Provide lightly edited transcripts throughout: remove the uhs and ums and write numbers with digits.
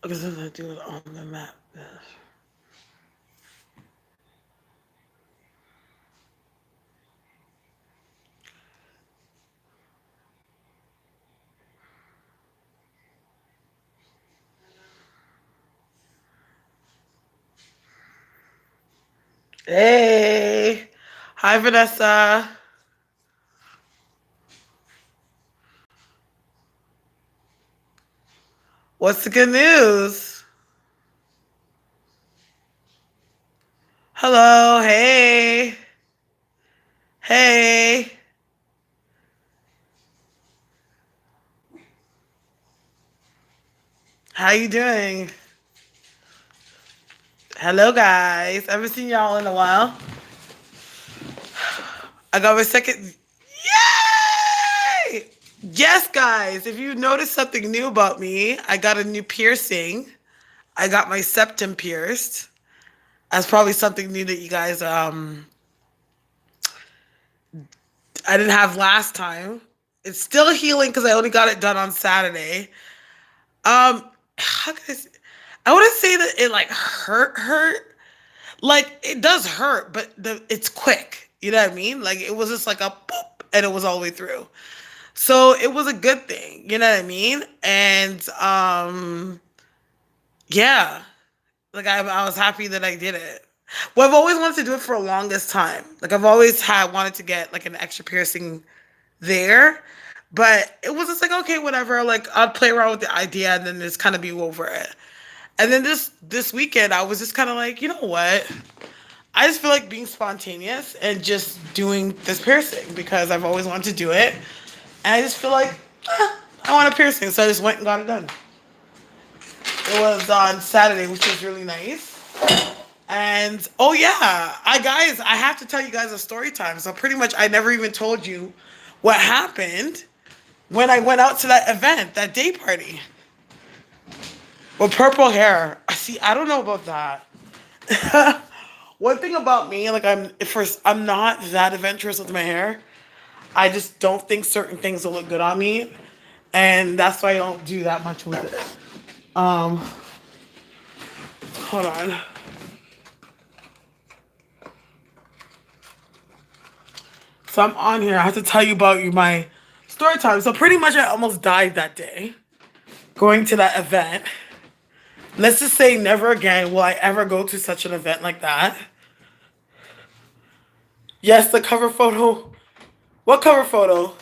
Because I'm gonna do it on the map. Hey, hi Vanessa. What's the good news? Hello, hey, hey. How you doing? Hello, guys. I haven't seen y'all in a while. I got my second. Yay! Yes, guys. If you noticed something new about me, I got a new piercing. I got my septum pierced. That's probably something new that you guys I didn't have last time. It's still healing because I only got it done on Saturday. How can I wouldn't say that it like hurt. Like it does hurt, but it's quick. You know what I mean? Like it was just like a boop, and it was all the way through. So it was a good thing. You know what I mean? And yeah, like I was happy that I did it. Well, I've always wanted to do it for the longest time. Like I've always had wanted to get like an extra piercing there, but it was just like okay, whatever. Like I'd play around with the idea and then just kind of be over it. And then this weekend, I was just kind of like, you know what? I just feel like being spontaneous and just doing this piercing because I've always wanted to do it, and I just feel like I want a piercing, so I just went and got it done. It was on Saturday, which was really nice. And oh yeah, I have to tell you guys a story time. So pretty much I never even told you what happened when I went out to that event, that day party. With purple hair. See, I don't know about that. One thing about me, like I'm not that adventurous with my hair. I just don't think certain things will look good on me. And that's why I don't do that much with it. Hold on. So I'm on here. I have to tell you about my story time. So pretty much I almost died that day going to that event. Let's just say never again will I ever go to such an event like that. Yes, the cover photo. What cover photo?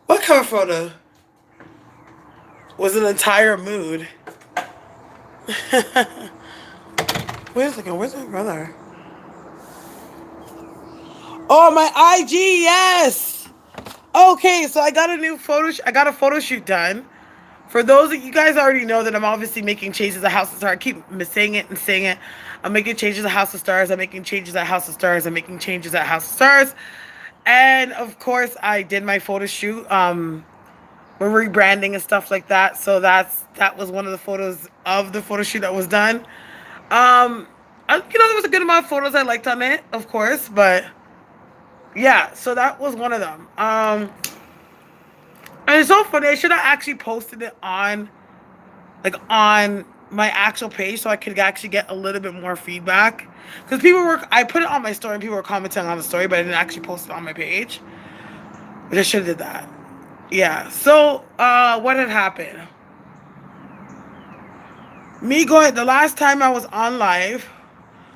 What cover photo? Was an entire mood. Wait a second, where's my brother? Oh, my IG, yes! Okay, so I got a new I got a photo shoot done. For those of you guys already know that I'm obviously making changes at House of Stars. I keep saying it and saying it. I'm making changes at House of Stars. I'm making changes at House of Stars. I'm making changes at House of Stars. And of course, I did my photo shoot. We're rebranding and stuff like that. So that was one of the photos of the photo shoot that was done. There was a good amount of photos I liked on it, of course, but yeah. So that was one of them. And it's so funny. I should have actually posted it on my actual page so I could actually get a little bit more feedback. Because I put it on my story and people were commenting on the story, but I didn't actually post it on my page. But I should have did that. Yeah. So, what had happened? The last time I was on live,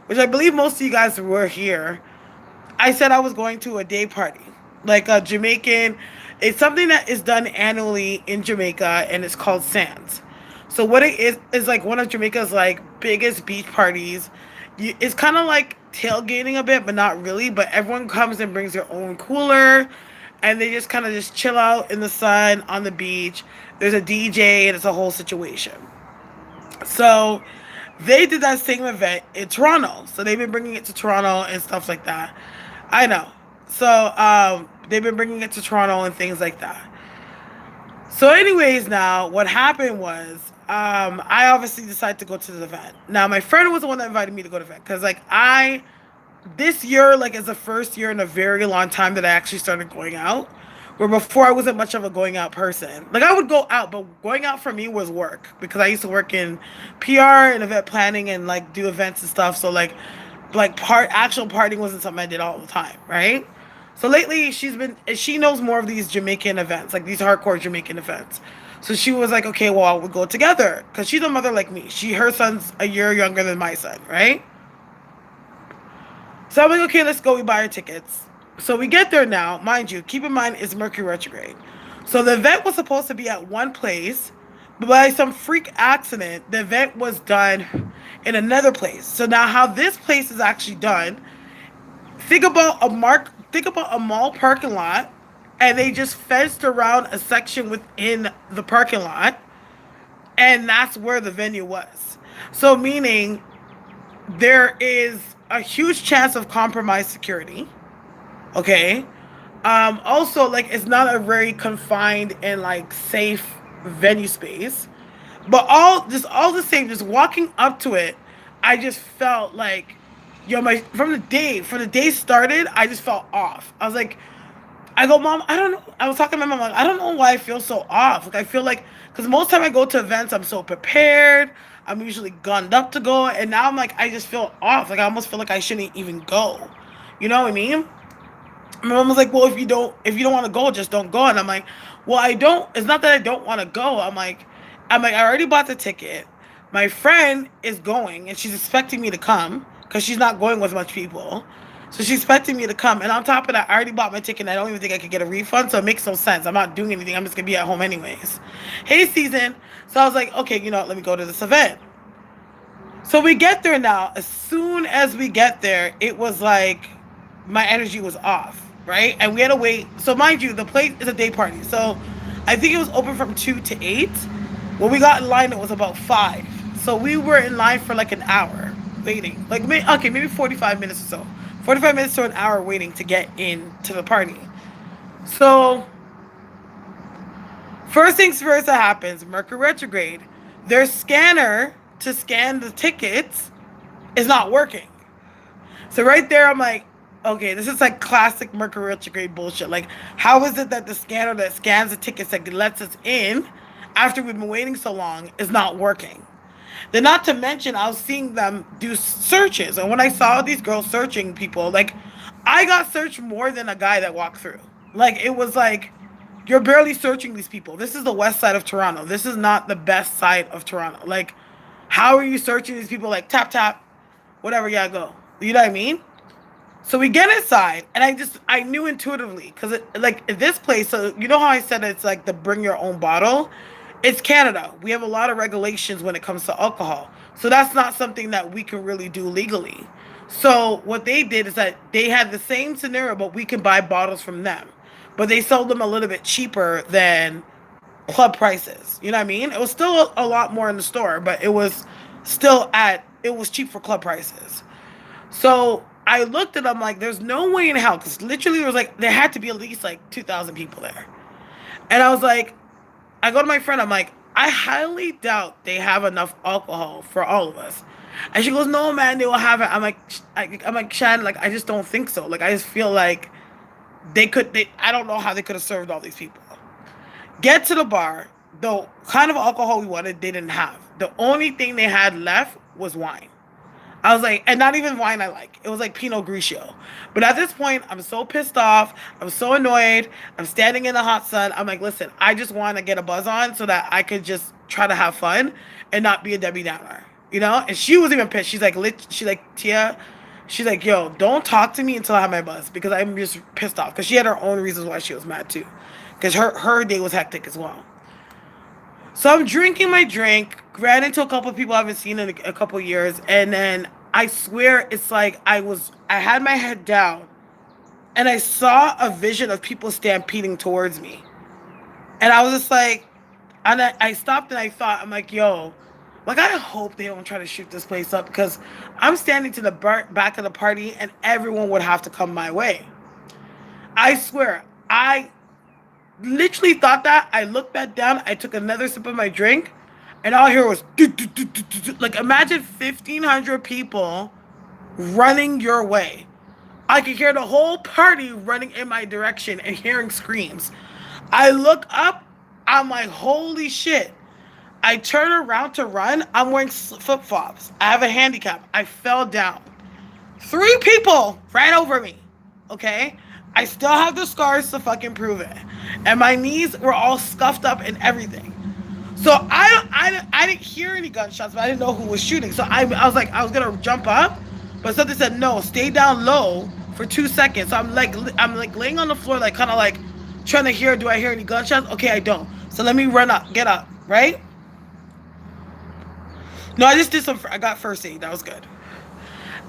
which I believe most of you guys were here, I said I was going to a day party, like a Jamaican. It's something that is done annually in Jamaica, and it's called Sands. So what it is like one of Jamaica's like biggest beach parties. It's kind of like tailgating a bit, but not really. But everyone comes and brings their own cooler, and they just kind of just chill out in the sun on the beach. There's a DJ, and it's a whole situation. So they did that same event in Toronto. So they've been bringing it to Toronto and stuff like that. I know. So they've been bringing it to Toronto and things like that. So, anyways, now what happened was I obviously decided to go to the event. Now, my friend was the one that invited me to go to the event because, like, this year, like, is the first year in a very long time that I actually started going out, Where before I wasn't much of a going out person. Like I would go out, but going out for me was work because I used to work in PR and event planning and like do events and stuff. So like actual partying wasn't something I did all the time, right? So lately she knows more of these Jamaican events, like these hardcore Jamaican events. So she was like, okay, well, we'll go together because she's a mother like me. Her son's a year younger than my son, right? So I'm like, okay, let's go. We buy our tickets. So we get there now. Mind you, keep in mind it's Mercury retrograde. So the event was supposed to be at one place, but by some freak accident, the event was done in another place. So now how this place is actually done, think about a mall parking lot, and they just fenced around a section within the parking lot, and that's where the venue was. So meaning there is a huge chance of compromised security. Okay. Also, like it's not a very confined and like safe venue space. But all the same, just walking up to it, I just felt like, yo, my from the day started, I just felt off. I was like, I go, Mom, I don't know. I was talking to my mom, like, I don't know why I feel so off. Like I feel like, because most time I go to events, I'm so prepared. I'm usually gunned up to go, and now I'm like, I just feel off. Like I almost feel like I shouldn't even go. You know what I mean? My mom was like, well, if you don't want to go, just don't go. And I'm like, well, I don't. It's not that I don't want to go. I'm like, I already bought the ticket. My friend is going, and she's expecting me to come because she's not going with much people. So she's expecting me to come. And on top of that, I already bought my ticket, and I don't even think I could get a refund. So it makes no sense. I'm not doing anything. I'm just gonna be at home anyways. Hey, season. So I was like, okay, let me go to this event. So we get there now. As soon as we get there, it was like my energy was off, right? And we had to wait. So mind you, the place is a day party. So I think it was open from 2 to 8. When we got in line, it was about 5. So we were in line for like an hour waiting. Like, okay, maybe 45 minutes or so. 45 minutes to an hour waiting to get into the party. So first things first that happens, Mercury retrograde. Their scanner to scan the tickets is not working. So right there, I'm like, okay, this is like classic Mercury retrograde bullshit. Like, how is it that the scanner that scans the tickets that lets us in after we've been waiting so long is not working? Then, not to mention, I was seeing them do searches, and when I saw these girls searching people, like, I got searched more than a guy that walked through. Like, it was like, you're barely searching these people. This is the west side of Toronto. This is not the best side of Toronto. Like, how are you searching these people? Like, tap, tap, whatever, yeah, go. You know what I mean? So we get inside, and I knew intuitively, because like in this place, so you know how I said it's like the bring your own bottle? It's Canada. We have a lot of regulations when it comes to alcohol. So that's not something that we can really do legally. So what they did is that they had the same scenario, but we can buy bottles from them. But they sold them a little bit cheaper than club prices. You know what I mean? It was still a lot more in the store, but it was cheap for club prices. So I looked at them like, there's no way in hell, because literally there had to be at least like 2,000 people there. And I was like, I go to my friend, I'm like, I highly doubt they have enough alcohol for all of us. And she goes, no, man, they will have it. I'm like, Shan, like, I just don't think so. Like, I just feel like I don't know how they could have served all these people. Get to the bar, the kind of alcohol we wanted, they didn't have. The only thing they had left was wine. I was like, and not even wine I like. It was like Pinot Grigio. But at this point, I'm so pissed off. I'm so annoyed. I'm standing in the hot sun. I'm like, listen, I just want to get a buzz on so that I could just try to have fun and not be a Debbie Downer. You know? And she was even pissed. She's like, Tia, she's like, yo, don't talk to me until I have my buzz, because I'm just pissed off. Because she had her own reasons why she was mad too. Because her day was hectic as well. So I'm drinking my drink, ran into a couple of people I haven't seen in a couple of years, and then I swear it's like I had my head down, and I saw a vision of people stampeding towards me. And I was just like, and I stopped and I thought, I'm like, yo, like, I hope they don't try to shoot this place up, because I'm standing to the back of the party and everyone would have to come my way. I swear, I literally thought that. I looked back down, I took another sip of my drink, and all I hear was do, do, do, do, do. Like, imagine 1,500 people running your way. I could hear the whole party running in my direction and hearing screams. I look up. I'm like, holy shit. I turn around to run. I'm wearing flip flops. I have a handicap. I fell down. Three people ran over me. Okay? I still have the scars to fucking prove it. And my knees were all scuffed up and everything. So I didn't hear any gunshots, but I didn't know who was shooting. So I was like, I was gonna jump up, but something said no, stay down low for 2 seconds. So I'm like laying on the floor, like kind of like trying to hear. Do I hear any gunshots? Okay, I don't. So let me run up, get up, right? No, I just did some. I got first aid. That was good.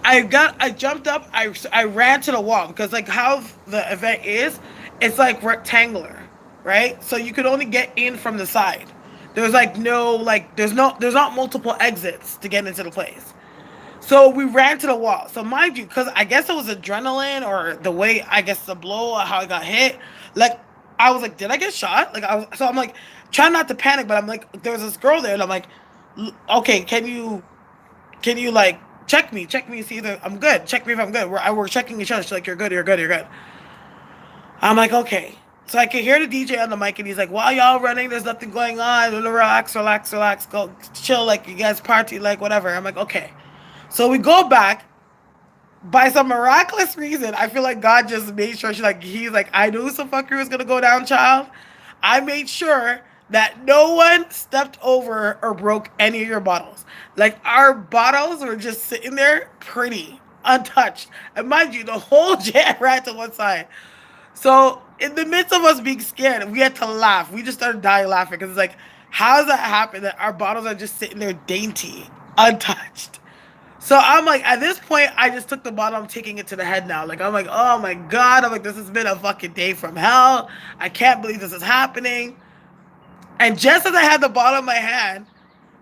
I jumped up. I ran to the wall because like how the event is, it's like rectangular, right? So you could only get in from the side. There's like no like there's not multiple exits to get into the place. So we ran to the wall. So mind you, because I guess it was adrenaline or the way I guess the blow or how I got hit. Like I was like, did I get shot? So I'm like trying not to panic, but I'm like, there was this girl there, and I'm like, okay, can you like check me, see that I'm good. Check me if I'm good. We're checking each other. She's like, you're good, you're good, you're good. I'm like, okay. So I can hear the DJ on the mic, and he's like, while y'all running, there's nothing going on. Relax, relax, relax. Go chill, like you guys party, like whatever. I'm like, okay. So we go back. By some miraculous reason, I feel like God just made sure he's like, I knew some fucker was gonna go down, child. I made sure that no one stepped over or broke any of your bottles. Like our bottles were just sitting there pretty, untouched. And mind you, the whole jam ran to one side. So in the midst of us being scared, we had to laugh. We just started dying laughing because it's like, how does that happen that our bottles are just sitting there dainty, untouched? So I'm like, at this point, I just took the bottle. I'm taking it to the head now. Like, I'm like, oh my God. I'm like, this has been a fucking day from hell. I can't believe this is happening. And just as I had the bottle in my hand,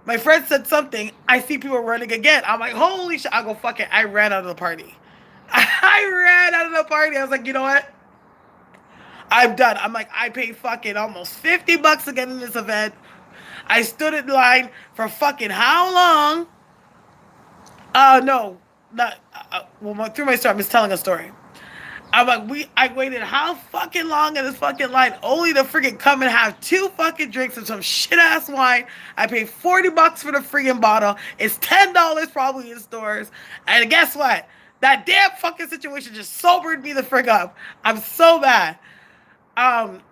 my friend said something. I see people running again. I'm like, holy shit. I go, fuck it. I ran out of the party. I ran out of the party. I was like, you know what? I'm done. I'm like, I paid fucking almost $50 to get in this event. I stood in line for fucking how long? No, not. Through my story, I'm just telling a story. I'm like, I waited how fucking long in this fucking line only to freaking come and have two fucking drinks and some shit ass wine. I paid $40 for the freaking bottle. It's $10 probably in stores. And guess what? That damn fucking situation just sobered me the frick up. I'm so bad.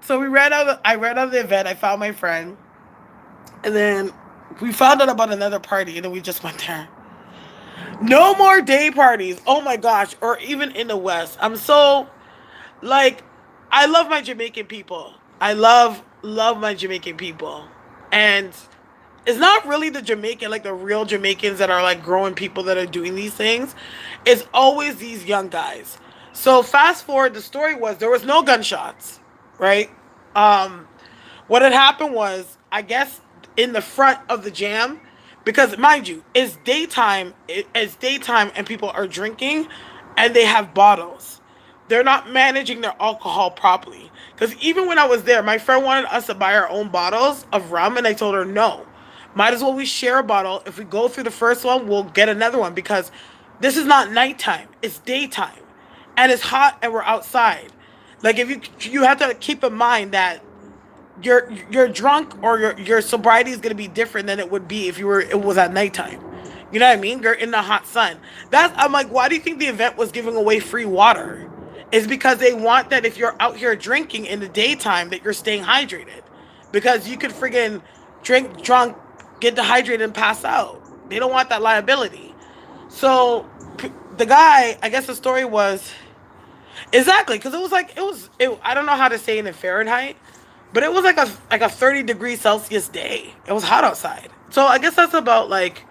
So I ran out of the event. I found my friend, and then we found out about another party, and then we just went there. No more day parties. Oh my gosh. Or even in the West. I'm so like I love my Jamaican people. I love my Jamaican people. And it's not really the Jamaican, like the real Jamaicans that are like growing people that are doing these things. It's always these young guys. So fast forward, the story was there was no gunshots, right? Um what had happened was, I guess, in the front of the jam, because mind you, it's daytime and people are drinking and they have bottles. They're not managing their alcohol properly. Because even when I was there, my friend wanted us to buy our own bottles of rum, and I told her no. Might as well we share a bottle. If we go through the first one, we'll get another one, because this is not nighttime, it's daytime. And it's hot and we're outside. Like if you have to keep in mind that you're drunk, or your sobriety is gonna be different than it would be if it was at nighttime. You know what I mean? You're in the hot sun. I'm like, why do you think the event was giving away free water? It's because they want that if you're out here drinking in the daytime that you're staying hydrated. Because you could friggin' drink drunk, get dehydrated and pass out. They don't want that liability. So the guy, I guess the story was exactly, because I don't know how to say it in Fahrenheit, but it was like a 30 degrees Celsius day. It was hot outside. So I guess that's about like,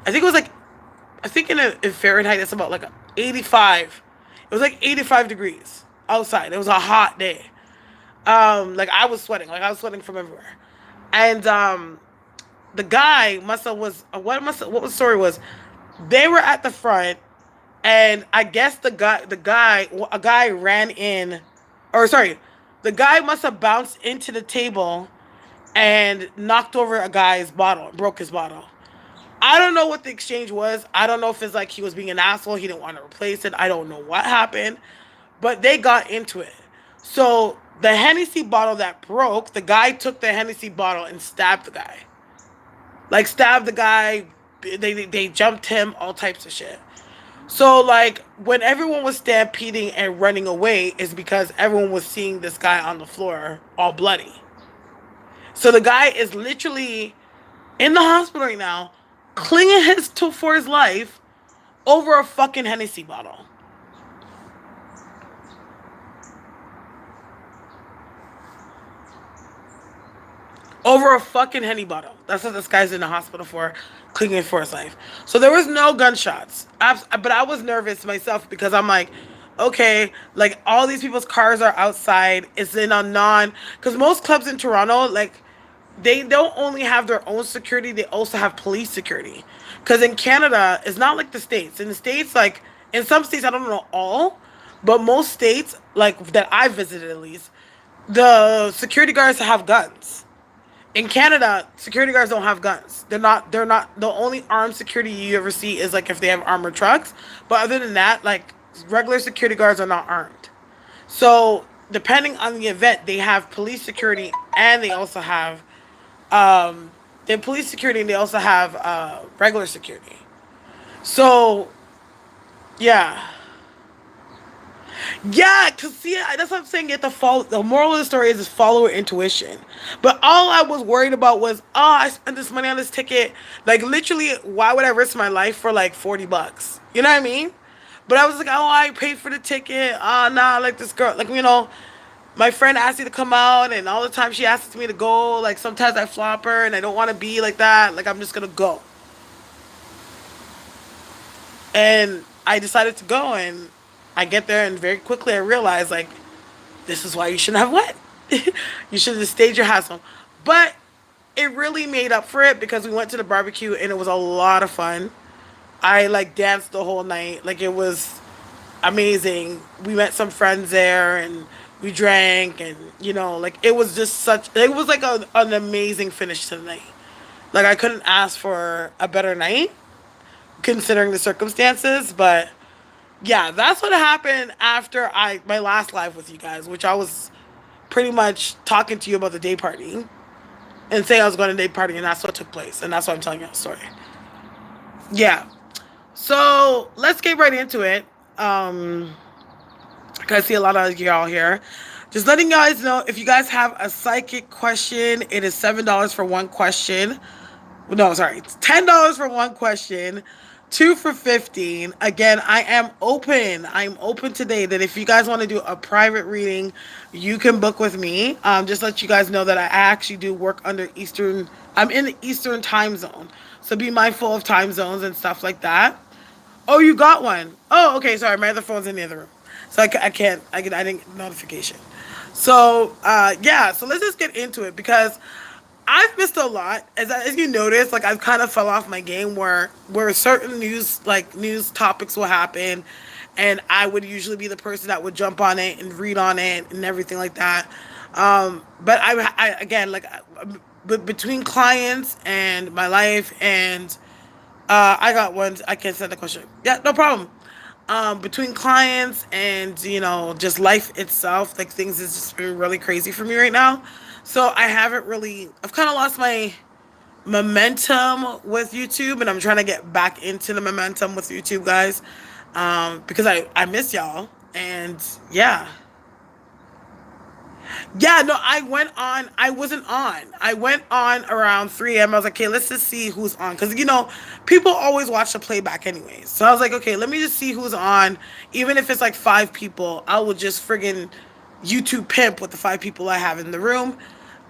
I think it was like, I think in Fahrenheit it's about like 85. It was like 85 degrees outside. It was a hot day. Like I was sweating. Like I was sweating from everywhere. And the guy what the story was, they were at the front, and I guess a guy ran in, or sorry, the guy must have bounced into the table and knocked over a guy's bottle, broke his bottle. I don't know what the exchange was. I don't know if it's like he was being an asshole, he didn't want to replace it. I don't know what happened, but they got into it. So the Hennessy bottle that broke, the guy took the Hennessy bottle and stabbed the guy. Like stabbed the guy. They jumped him, all types of shit. So like when everyone was stampeding and running away, is because everyone was seeing this guy on the floor all bloody. So the guy is literally in the hospital right now, clinging for his life over a fucking Hennessy bottle. Over a fucking Henny bottle. That's what this guy's in the hospital for, clinging for his life. So there was no gunshots. But I was nervous myself because I'm like, okay, like all these people's cars are outside. It's in a non, because most clubs in Toronto, like they don't only have their own security, they also have police security. Because in Canada, it's not like the States. In the States, like in some states, I don't know all, but most states, like that I visited at least, the security guards have guns. In Canada, security guards don't have guns. They're not the only armed security you ever see is like if they have armored trucks. But other than that, like regular security guards are not armed. So depending on the event, they have police security and they also have they have police security and they also have regular security. So yeah. Yeah, cause see, that's what I'm saying. You have to follow. The moral of the story is follow your intuition. But all I was worried about was, oh, I spent this money on this ticket. Like literally, why would I risk my life for like $40? You know what I mean? But I was like, oh, I paid for the ticket. Ah, nah, like this girl, like my friend asked me to come out, and all the time she asks me to go. Like sometimes I flop her, and I don't want to be like that. Like I'm just gonna go. And I decided to go, and I get there, and very quickly I realized like this is why you shouldn't have went. You should have stayed your house home. But it really made up for it because we went to the barbecue and it was a lot of fun. I like danced the whole night. Like it was amazing. We met some friends there and we drank and like it was like an amazing finish to the night. Like I couldn't ask for a better night considering the circumstances, but yeah, that's what happened after I my last live with you guys, which I was pretty much talking to you about the day party and saying I was going to day party, and that's what took place, and that's why I'm telling you the story. Yeah. So let's get right into it. I see a lot of y'all here. Just letting you guys know, if you guys have a psychic question, it is $7 for one question. No, sorry, it's $10 for one question, two for 15. Again, I am open. I'm open today. That if you guys want to do a private reading, you can book with me. Just let you guys know that I actually do work under Eastern. I'm in the Eastern time zone, so be mindful of time zones and stuff like that. Oh, you got one. Oh, okay. Sorry, my other phone's in the other room, so I can't. I didn't get notification. So yeah. So let's just get into it because I've missed a lot, as you notice. Like I've kind of fell off my game where certain news topics will happen, and I would usually be the person that would jump on it and read on it and everything like that. But I again but between clients and my life and I got one. I can't send the question. Yeah, no problem. Between clients and just life itself, like things is just been really crazy for me right now. So I haven't really. I've kind of lost my momentum with YouTube, and I'm trying to get back into the momentum with YouTube, guys, because I miss y'all, and yeah. Yeah, no, I went on. I wasn't on. I went on around 3 a.m. I was like, okay, let's just see who's on. Because, people always watch the playback anyways. So I was like, okay, let me just see who's on. Even if it's like 5 people, I will just friggin' YouTube pimp with the 5 people I have in the room.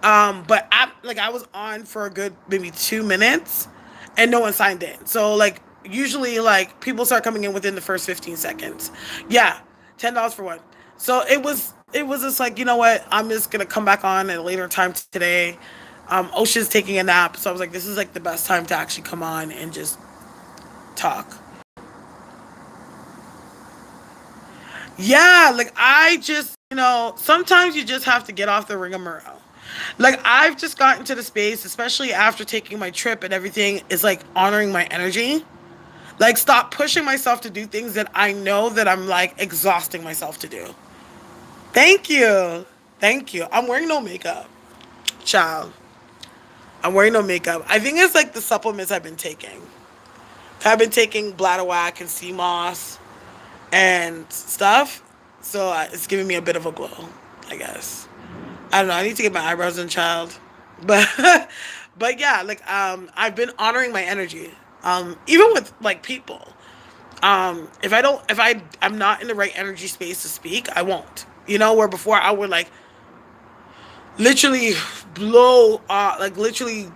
But I was on for a good maybe 2 minutes and no one signed in. So like usually like people start coming in within the first 15 seconds. Yeah, $10 for one. So it was just like, you know what? I'm just gonna come back on at a later time today. Ocean's taking a nap, so I was like, this is like the best time to actually come on and just talk. Yeah, like I just, sometimes you just have to get off the rigmarole. Like I've just gotten to the space, especially after taking my trip and everything, is like honoring my energy. Like stop pushing myself to do things that I know that I'm like exhausting myself to do. Thank you. Thank you. I'm wearing no makeup. Child. I'm wearing no makeup. I think it's like the supplements I've been taking. I've been taking bladder whack and sea moss and stuff. So it's giving me a bit of a glow, I guess. I don't know. I need to get my eyebrows done, child. But but yeah, like I've been honoring my energy. Even with like people. If I don't if I'm not in the right energy space to speak, I won't. You know, where before I would like literally blow like literally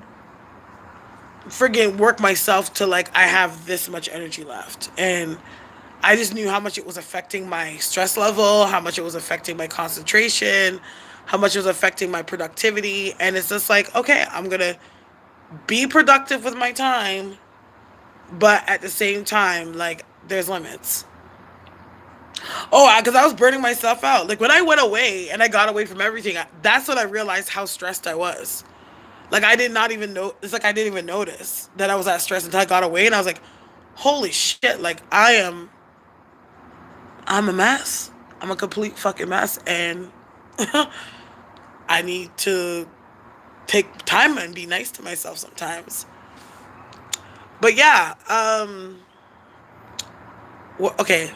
friggin' work myself to like I have this much energy left. And I just knew how much it was affecting my stress level, how much it was affecting my concentration, how much it was affecting my productivity. And it's just like, okay, I'm going to be productive with my time, but at the same time, like, there's limits. Oh, because I was burning myself out. Like, when I went away and I got away from everything, that's when I realized how stressed I was. Like, I did not even know, it's like I didn't even notice that I was that stressed until I got away. And I was like, holy shit, like, I'm a mess. I'm a complete fucking mess, and I need to take time and be nice to myself sometimes. But yeah, well, okay.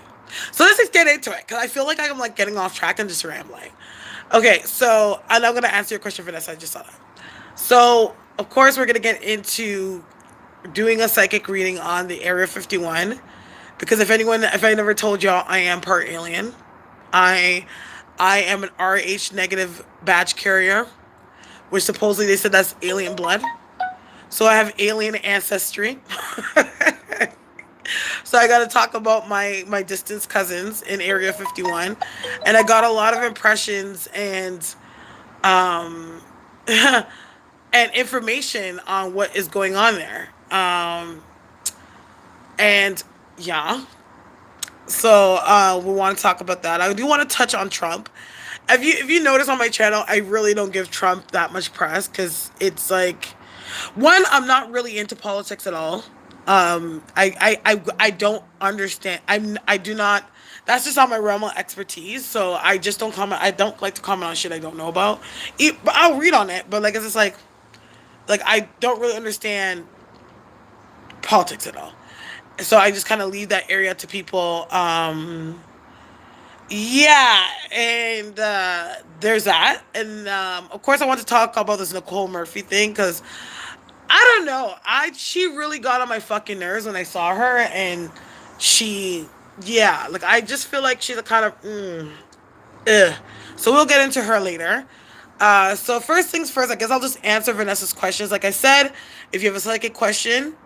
So let's just get into it because I feel like I'm like getting off track and just rambling. Okay, so and I'm gonna answer your question, Vanessa. I just saw that. So of course we're gonna get into doing a psychic reading on the Area 51 because if I never told y'all, I am part alien. I I am an RH negative badge carrier, which supposedly they said that's alien blood. So I have alien ancestry. So I got to talk about my distant cousins in Area 51, and I got a lot of impressions um and information on what is going on there. And yeah, so we want to talk about that. I do want to touch on Trump. If you notice on my channel, I really don't give Trump that much press because it's like, one, I'm not really into politics at all. I don't understand. I do not. That's just not my realm of expertise. So I just don't comment. I don't like to comment on shit I don't know about. But I'll read on it. But like it's just like I don't really understand politics at all. So I just kind of leave that area to people. Yeah, and there's that, and of course I want to talk about this Nicole Murphy thing because I don't know, she really got on my fucking nerves when I saw her, and she, yeah, like I just feel like she's a kind of, ugh. So we'll get into her later. So first things first, I guess I'll just answer Vanessa's questions. Like I said, if you have a psychic question,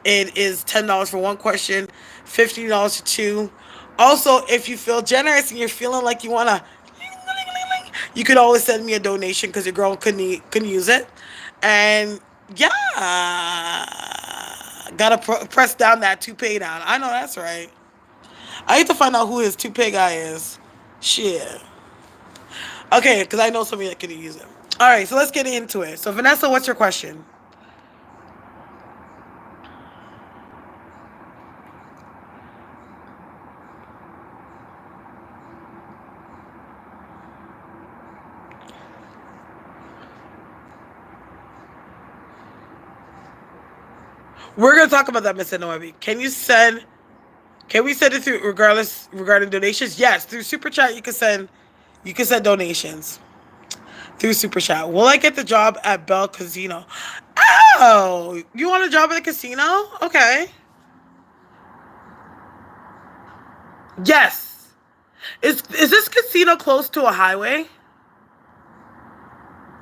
it is $10 for one question, $15 for two. Also, if you feel generous and you're feeling like you wanna, you could always send me a donation because your girl couldn't use it. And yeah, gotta press down that toupee down. I know that's right. I need to find out who his toupee guy is. Shit. Okay, because I know somebody that could use it. All right, so let's get into it. So Vanessa, what's your question? We're gonna talk about that, Miss Noemi. Can we send it through regardless regarding donations? Yes, through super chat you can send donations through super chat. Will I get the job at Bell Casino? Oh, you want a job at the casino? Okay. Yes. Is this casino close to a highway?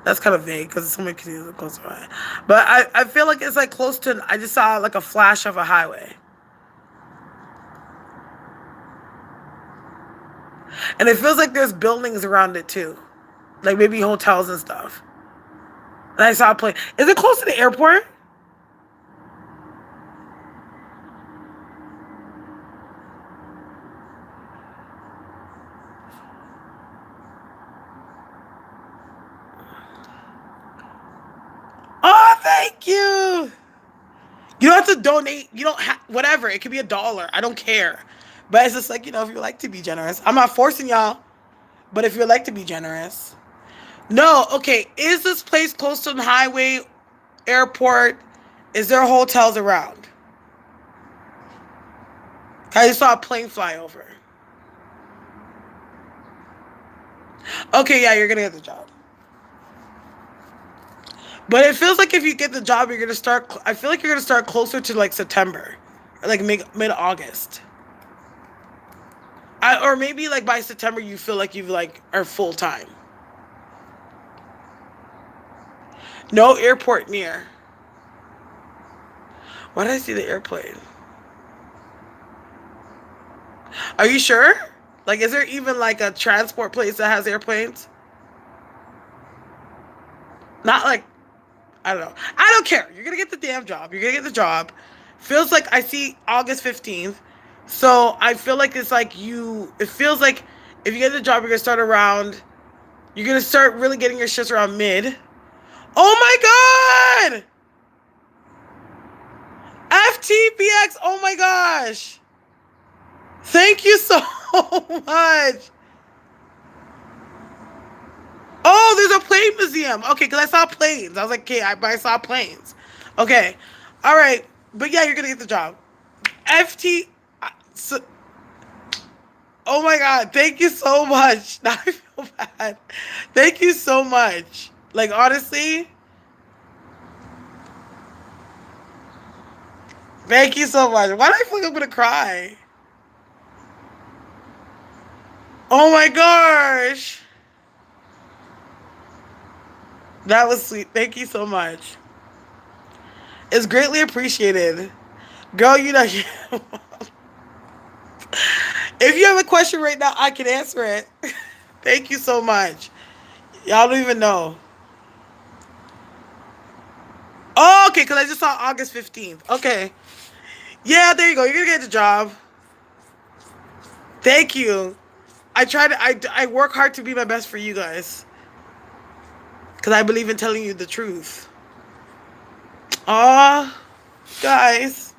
That's kind of vague because so many casinos are close to a highway. But I feel like it's like close to. I just saw like a flash of a highway, and it feels like there's buildings around it too, like maybe hotels and stuff. And I saw a plane. Is it close to the airport? Thank you. You don't have to donate. You don't have whatever. It could be $1. I don't care. But it's just like, if you like to be generous. I'm not forcing y'all. But if you like to be generous. No, okay. Is this place close to the highway, airport? Is there hotels around? I just saw a plane fly over. Okay, yeah, you're gonna get the job. But it feels like if you get the job, you're gonna start. I feel like you're gonna start closer to like September, or like mid August. Or maybe like by September you feel like you like are full time. No airport near. Why did I see the airplane? Are you sure? Like, is there even like a transport place that has airplanes? Not like, I don't know. I don't care. You're gonna get the damn job. You're gonna get the job. Feels like I see August 15th. So I feel like it's like it feels like if you get the job, you're gonna start around, you're gonna start really getting your shifts around mid. Oh my god! FTPX, oh my gosh. Thank you so much. Oh, there's a plane museum. Okay, because I saw planes. I was like, okay, I saw planes. Okay. All right. But yeah, you're going to get the job. FT. So, oh my God. Thank you so much. Now I feel bad. Thank you so much. Like, honestly, thank you so much. Why do I feel like I'm going to cry? Oh my gosh. That was sweet. Thank you so much. It's greatly appreciated. Girl, if you have a question right now, I can answer it. Thank you so much. Y'all don't even know. Oh, okay, because I just saw August 15th. Okay. Yeah, there you go. You're going to get the job. Thank you. I work hard to be my best for you guys. Because I believe in telling you the truth. Aw, guys.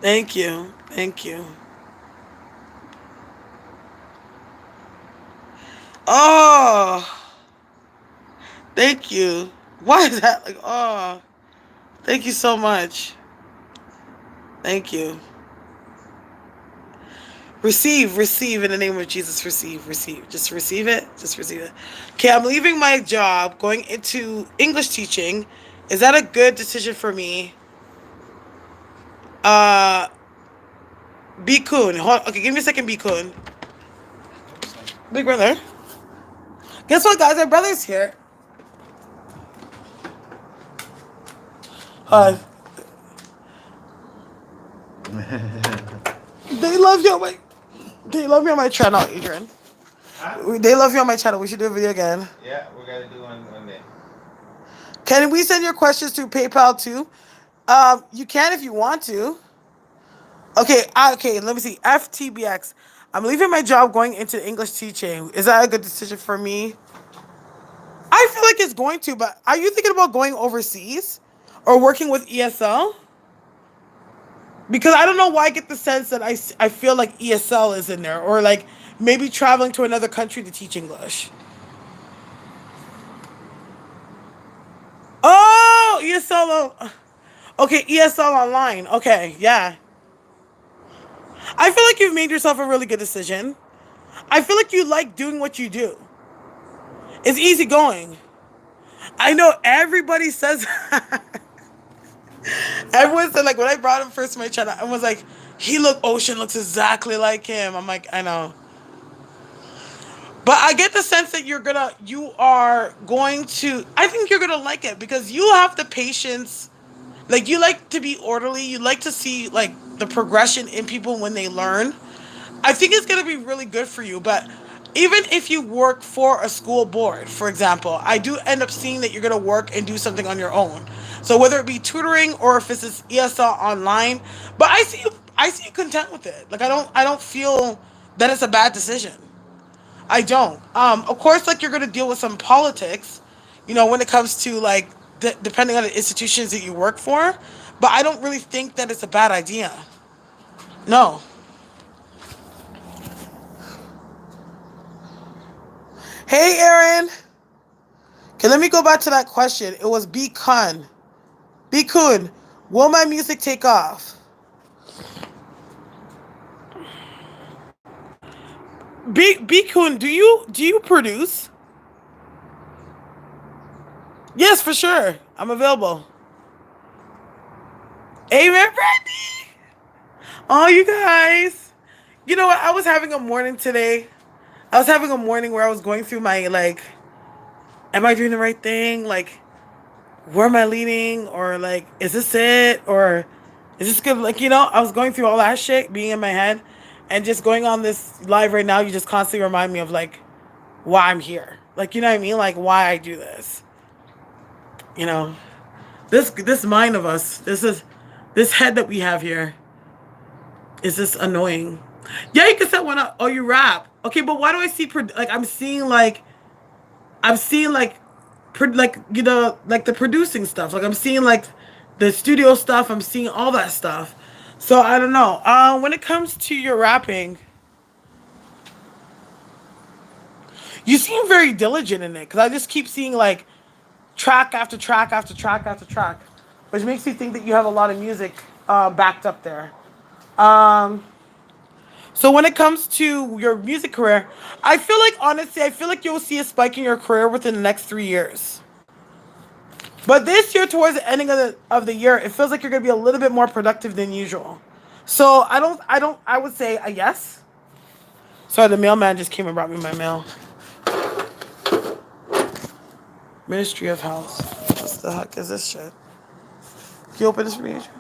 Thank you. Thank you. Oh, thank you. Why is that like, oh, thank you so much. Thank you. Receive in the name of Jesus. Receive. Just receive it. Just receive it. Okay, I'm leaving my job, going into English teaching. Is that a good decision for me? Uh, B Kun. Okay, give me a second, B Kun. Big brother. Guess what, guys? My brother's here. Hi. They love you on my. They love me on my channel, Adrian. Huh? They love you on my channel. We should do a video again. Yeah, we gotta do one day. Can we send your questions through PayPal too? You can if you want to. Okay, okay. Let me see. FTBX. I'm leaving my job, going into English teaching. Is that a good decision for me? I feel like it's going to, but are you thinking about going overseas or working with ESL? Because I don't know why I get the sense that I feel like ESL is in there, or like maybe traveling to another country to teach English. Oh, ESL. Okay, ESL online. Okay, yeah. I feel like you've made yourself a really good decision. I feel like you like doing what you do. It's easy going. I know everybody says everyone said, like, when I brought him first to my channel, I was like, Ocean looks exactly like him. I'm like, I know. But I get the sense that you are going to, I think you're going to like it because you have the patience. Like, you like to be orderly. You like to see, like, the progression in people when they learn. I think it's going to be really good for you. But even if you work for a school board, for example, I do end up seeing that you're going to work and do something on your own. So whether it be tutoring or if it's ESL online, but I see you content with it. Like, I don't feel that it's a bad decision. I don't. Of course, like, you're gonna deal with some politics. when it comes to like depending on the institutions that you work for. But I don't really think that it's a bad idea. No. Hey, Aaron. Okay, let me go back to that question. It was B Kun. B Kun, will my music take off? B Kun, do you produce? Yes, for sure. I'm available. Amen, Brandy. Oh, you guys. You know what? I was having a morning today. I was having a morning where I was going through my like, am I doing the right thing? Like, where am I leaning? Or like, is this it? Or is this good? Like, I was going through all that shit being in my head, and just going on this live right now. You just constantly remind me of like why I'm here. Like, you know what I mean? Like why I do this. You know, this mind of us. This head that we have here is just annoying. Yeah, you can set one up. Oh, you rap. Okay, but why do I see like I'm seeing like like like the producing stuff. Like I'm seeing like the studio stuff. I'm seeing all that stuff. So I don't know. When it comes to your rapping, you seem very diligent in it because I just keep seeing like track after track after track after track, which makes me think that you have a lot of music backed up there. Um, so when it comes to your music career, I feel like honestly, I feel like you'll see a spike in your career within the next 3 years. But this year, towards the ending of the year, it feels like you're gonna be a little bit more productive than usual. So I would say a yes. Sorry, the mailman just came and brought me my mail. Ministry of Health. What the heck is this shit? Can you open this for me, Adrian?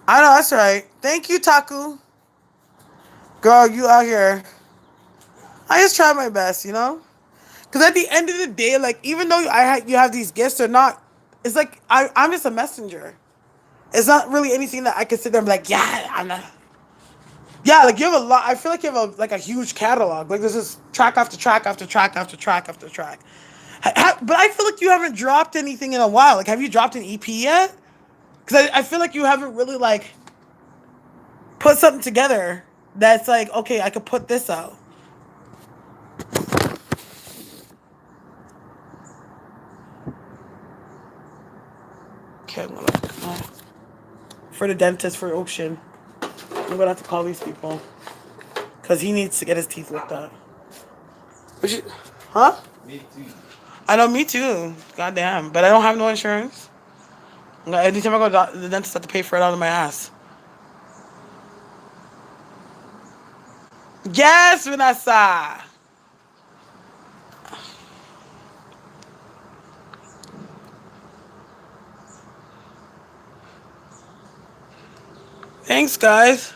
I know, that's right. Thank you, Taku. Girl, you out here. I just try my best, you know? Because at the end of the day, like, even though you have these gifts or not, it's like, I'm just a messenger. It's not really anything that I can sit there and be like, yeah, I'm not. Yeah, like, you have a lot. I feel like you have like a huge catalog. Like, there's just track after track after track after track after track. But I feel like you haven't dropped anything in a while. Like, have you dropped an EP yet? Because I feel like you haven't really, like, put something together that's like, okay, I could put this out. Okay, for the dentist for Ocean. I'm gonna have to call these people because he needs to get his teeth looked at. Huh? Me too. I know, me too. Goddamn, but I don't have no insurance. Anytime I go to the dentist, I have to pay for it out of my ass. Yes, Vanessa. Thanks, guys.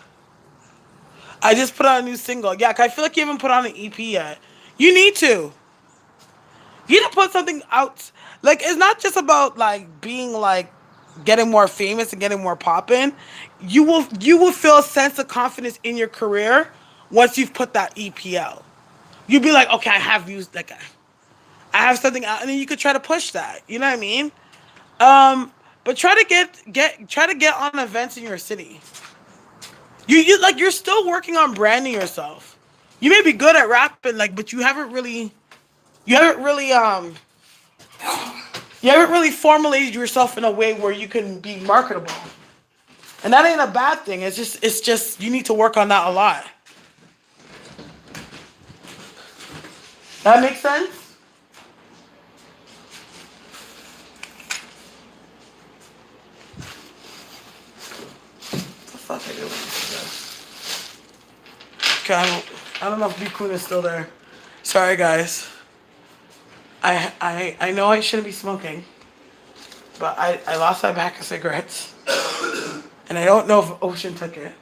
I just put out a new single. Yeah, 'cause I feel like you haven't put on an EP yet. You need to. You need to put something out. Like, it's not just about like being like getting more famous and getting more poppin'. You will feel a sense of confidence in your career once you've put that EP out. You'll be like, okay, I have used like I have something out, and then you could try to push that. You know what I mean? But try to get on events in your city. You like you're still working on branding yourself. You may be good at rapping, like, but you haven't really you haven't really formulated yourself in a way where you can be marketable. And that ain't a bad thing. It's just you need to work on that a lot. That makes sense? What the fuck I do with this? Okay, I don't know if B-Kun is still there. Sorry guys. I know I shouldn't be smoking, but I lost my pack of cigarettes. And I don't know if Ocean took it.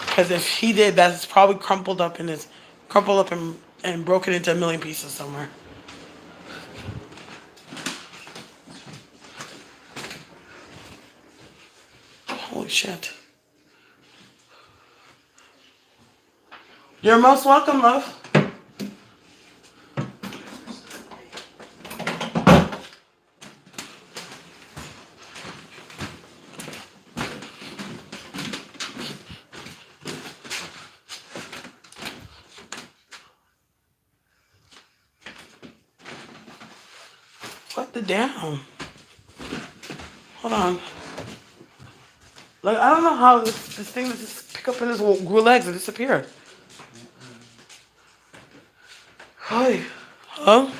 Because if he did, that's probably crumpled up and broken into a million pieces somewhere. Holy shit. You're most welcome, love. What the damn? Hold on. Like, I don't know how this thing would just pick up in his legs and disappear. Hi. Huh?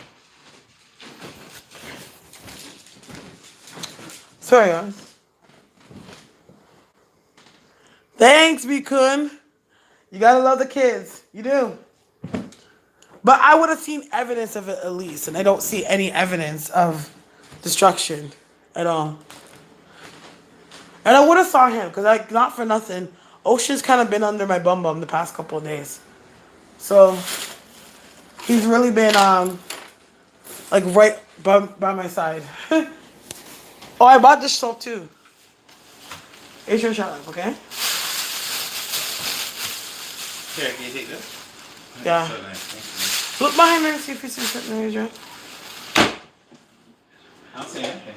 Sorry, guys. Thanks, B-Kun. You gotta love the kids. You do. But I would have seen evidence of it at least, and I don't see any evidence of destruction at all. And I would have saw him, because like not for nothing, Ocean's kind of been under my bum bum the past couple of days. So he's really been like right by my side. Oh, I bought this soap too. It's your shot, okay? Here, can you take this? Yeah. So nice. Thank Look behind her and see if you see something, Adrian. you. I don't see anything.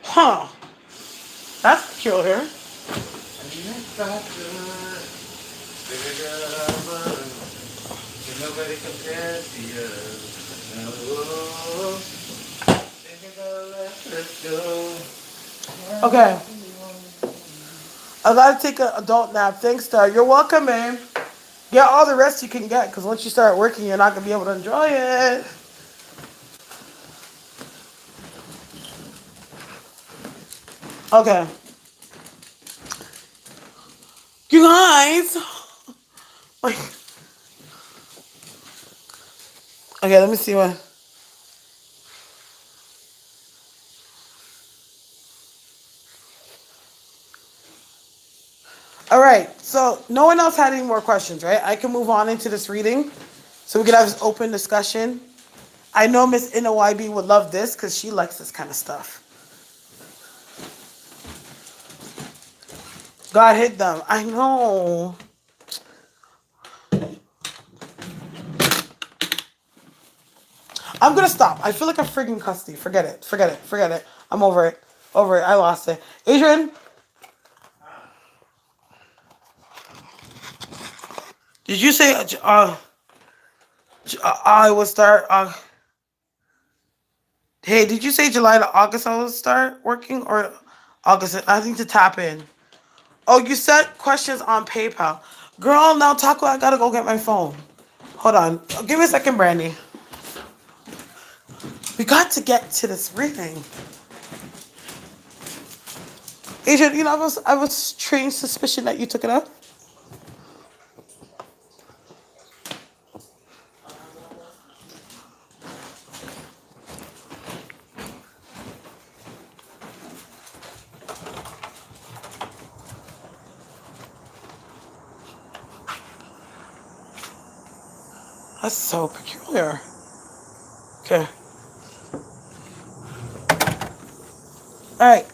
Huh. That's peculiar. Nobody compares to you. No. Let's go. Okay. I gotta take an adult nap. Thanks, Star. You're welcome, man. Get all the rest you can get, because once you start working, you're not gonna be able to enjoy it. Okay. You guys. Like, okay, let me see what. All right. So no one else had any more questions, right? I can move on into this reading, so we can have this open discussion. I know Miss NOYB would love this because she likes this kind of stuff. God hit them. I know. I'm gonna stop. I feel like a friggin' custody. Forget it. Forget it. Forget it. I'm over it. Over it. I lost it. Adrian, did you say I will start? Hey, did you say July to August I will start working or August? I need to tap in. Oh, you sent questions on PayPal, girl. Now Taco, I gotta go get my phone. Hold on. Give me a second, Brandy. We got to get to this reading. Adrian, you know, I was strange suspicion that you took it up. That's so peculiar. Okay. All right.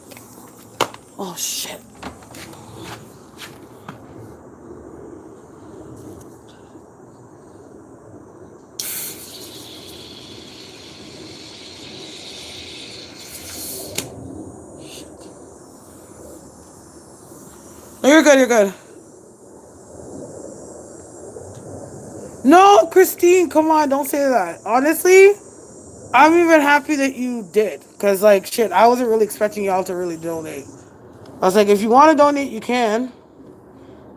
Oh shit. No, you're good. You're good. No, Christine, come on, don't say that. Honestly, I'm even happy that you did, cause like shit, I wasn't really expecting y'all to really donate. I was like, if you want to donate, you can.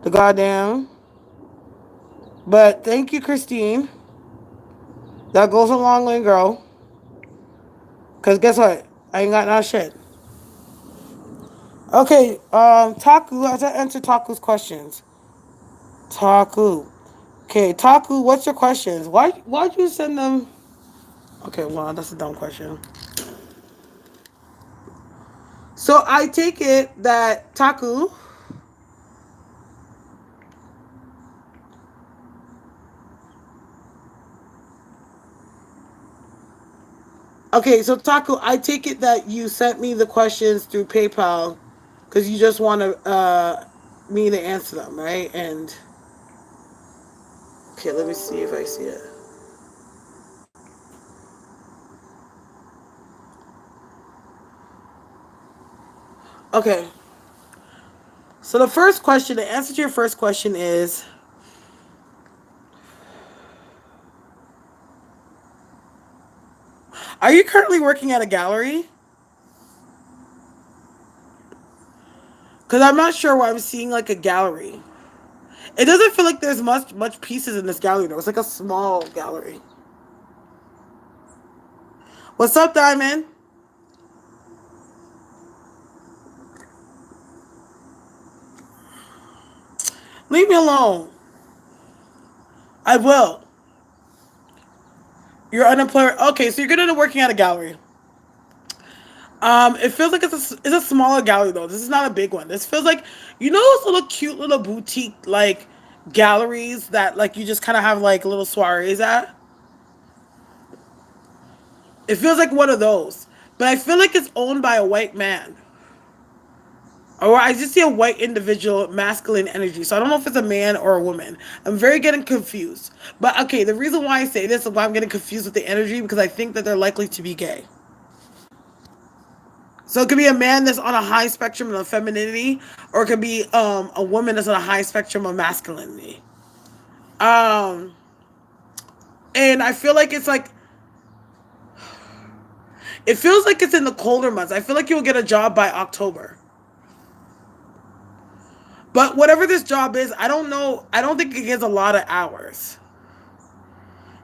The goddamn. But thank you, Christine. That goes a long way, girl. Cause guess what? I ain't got no shit. Okay, Taku, I have to answer Taku's questions. Taku. Okay, Taku, what's your questions? Why'd you send them? Okay, well, that's a dumb question. So I take it that Taku. Okay, so Taku, I take it that you sent me the questions through PayPal because you just want to me to answer them, right? And. Okay, let me see if I see it. Okay. So the first question, the answer to your first question is, are you currently working at a gallery? Because I'm not sure why I'm seeing like a gallery. It doesn't feel like there's much pieces in this gallery though. It's like a small gallery. What's up, Diamond? Leave me alone. I will. You're unemployed. Okay, so you're good at working at a gallery. It feels like it's a smaller gallery though. This is not a big one. This feels like, you know, those little cute little boutique like galleries that like you just kind of have like little soirees at. It feels like one of those, but I feel like it's owned by a white man. Or I just see a white individual, masculine energy. So I don't know if it's a man or a woman. I'm very getting confused. But okay, the reason why I say this is why I'm getting confused with the energy because I think that they're likely to be gay. So it could be a man that's on a high spectrum of femininity, or it could be a woman that's on a high spectrum of masculinity. Um, and I feel like it's like it feels like it's in the colder months. I feel like you'll get a job by October. But whatever this job is, I don't know. I don't think it gives a lot of hours.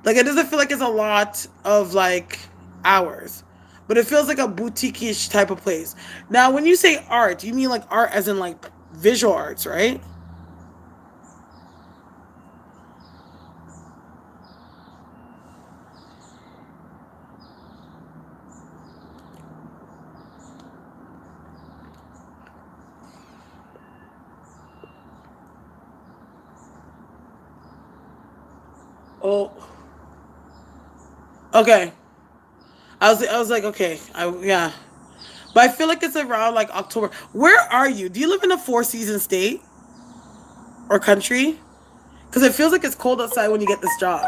Like it doesn't feel like it's a lot of like hours. But it feels like a boutique-ish type of place. Now, when you say art, you mean like art as in like visual arts, right? Oh, okay. I was like, okay, yeah. But I feel like it's around like October. Where are you? Do you live in a four season state or country? Because it feels like it's cold outside when you get this job.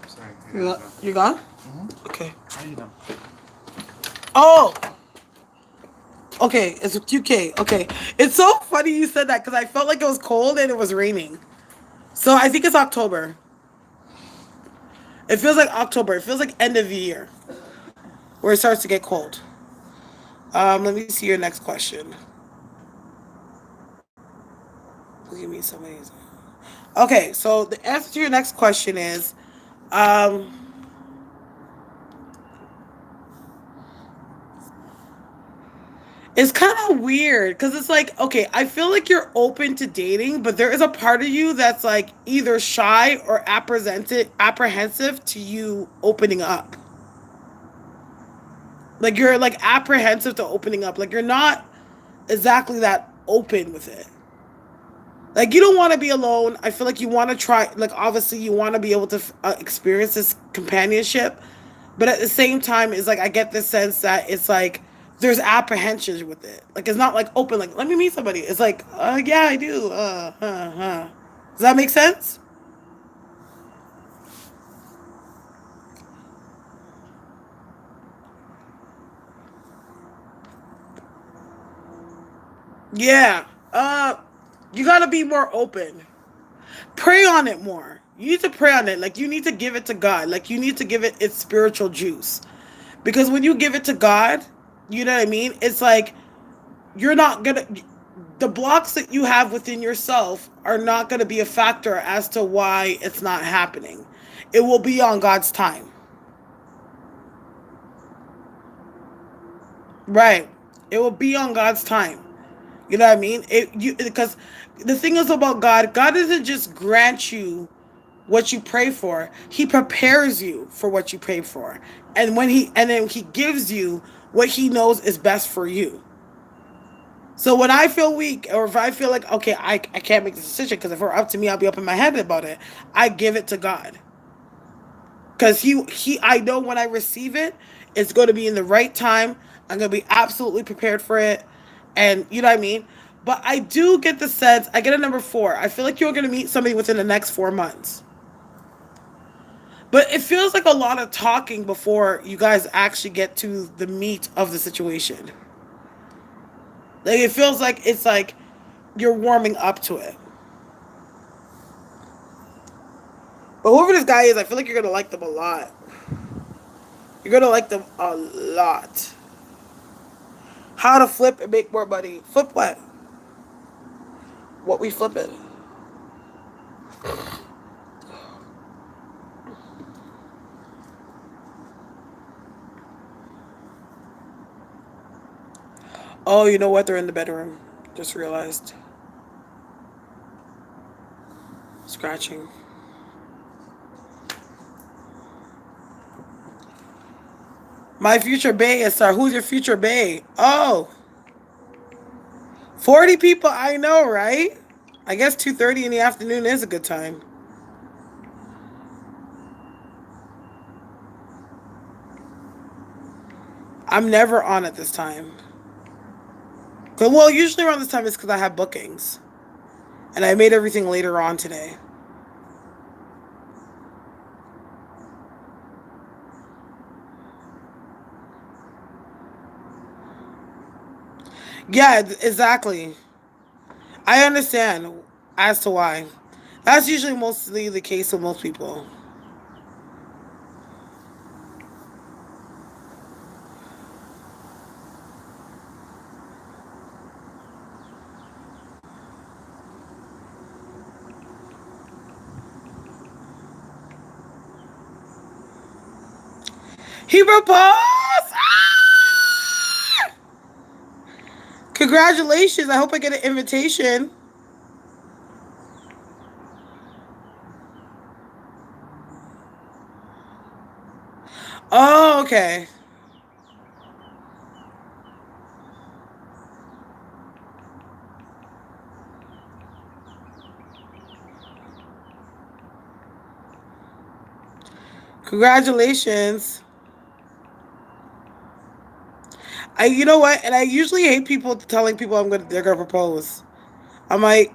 Sorry, I You gotta got, go. you gone? Mm-hmm. Okay. How you doing? Oh, okay. It's UK. Okay. It's so funny you said that because I felt like it was cold and it was raining. So I think it's October. It feels like October. It feels like end of the year where it starts to get cold. Let me see your next question. Give me somebody's. Okay, so the answer to your next question is, um, it's kind of weird because it's like, okay, I feel like you're open to dating, but there is a part of you that's like either shy or apprehensive to you opening up. Like you're like apprehensive to opening up. Like you're not exactly that open with it. Like you don't want to be alone. I feel like you want to try. Like obviously you want to be able to experience this companionship, but at the same time, it's like I get the sense that it's like there's apprehensions with it. Like it's not like open. Like let me meet somebody. It's like yeah I do. Does that make sense? Yeah. You gotta be more open. Pray on it more. You need to pray on it. Like you need to give it to God. Like you need to give it its spiritual juice. Because when you give it to God, you know what I mean? It's like you're not gonna the blocks that you have within yourself are not gonna be a factor as to why it's not happening. It will be on God's time. Right. It will be on God's time. You know what I mean? Because the thing is about God, God doesn't just grant you what you pray for. He prepares you for what you pray for. And then he gives you what he knows is best for you. So when I feel weak or if I feel like okay, I can't make this decision because if it were up to me, I'll be up in my head about it. I give it to God. Because I know when I receive it, it's going to be in the right time. I'm going to be absolutely prepared for it. And you know what I mean? But I do get the sense, I get a number 4. I feel like you're going to meet somebody within the next 4 months. But it feels like a lot of talking before you guys actually get to the meat of the situation. Like it feels like it's like you're warming up to it. But whoever this guy is, I feel like you're gonna like them a lot. You're gonna like them a lot. How to flip and make more money. Flip what? What we flipping? Oh, you know what? They're in the bedroom. Just realized. Scratching. My future bae is Starre. Who's your future bae? Oh. 40 people, I know, right? I guess 2:30 in the afternoon is a good time. I'm never on at this time. Well, usually around this time is because I have bookings. And I made everything later on today. Yeah, exactly. I understand as to why. That's usually mostly the case with most people. He proposed! Ah! Congratulations. I hope I get an invitation. Oh, okay. Congratulations. You know what? And I usually hate people telling people they're gonna propose. I'm like,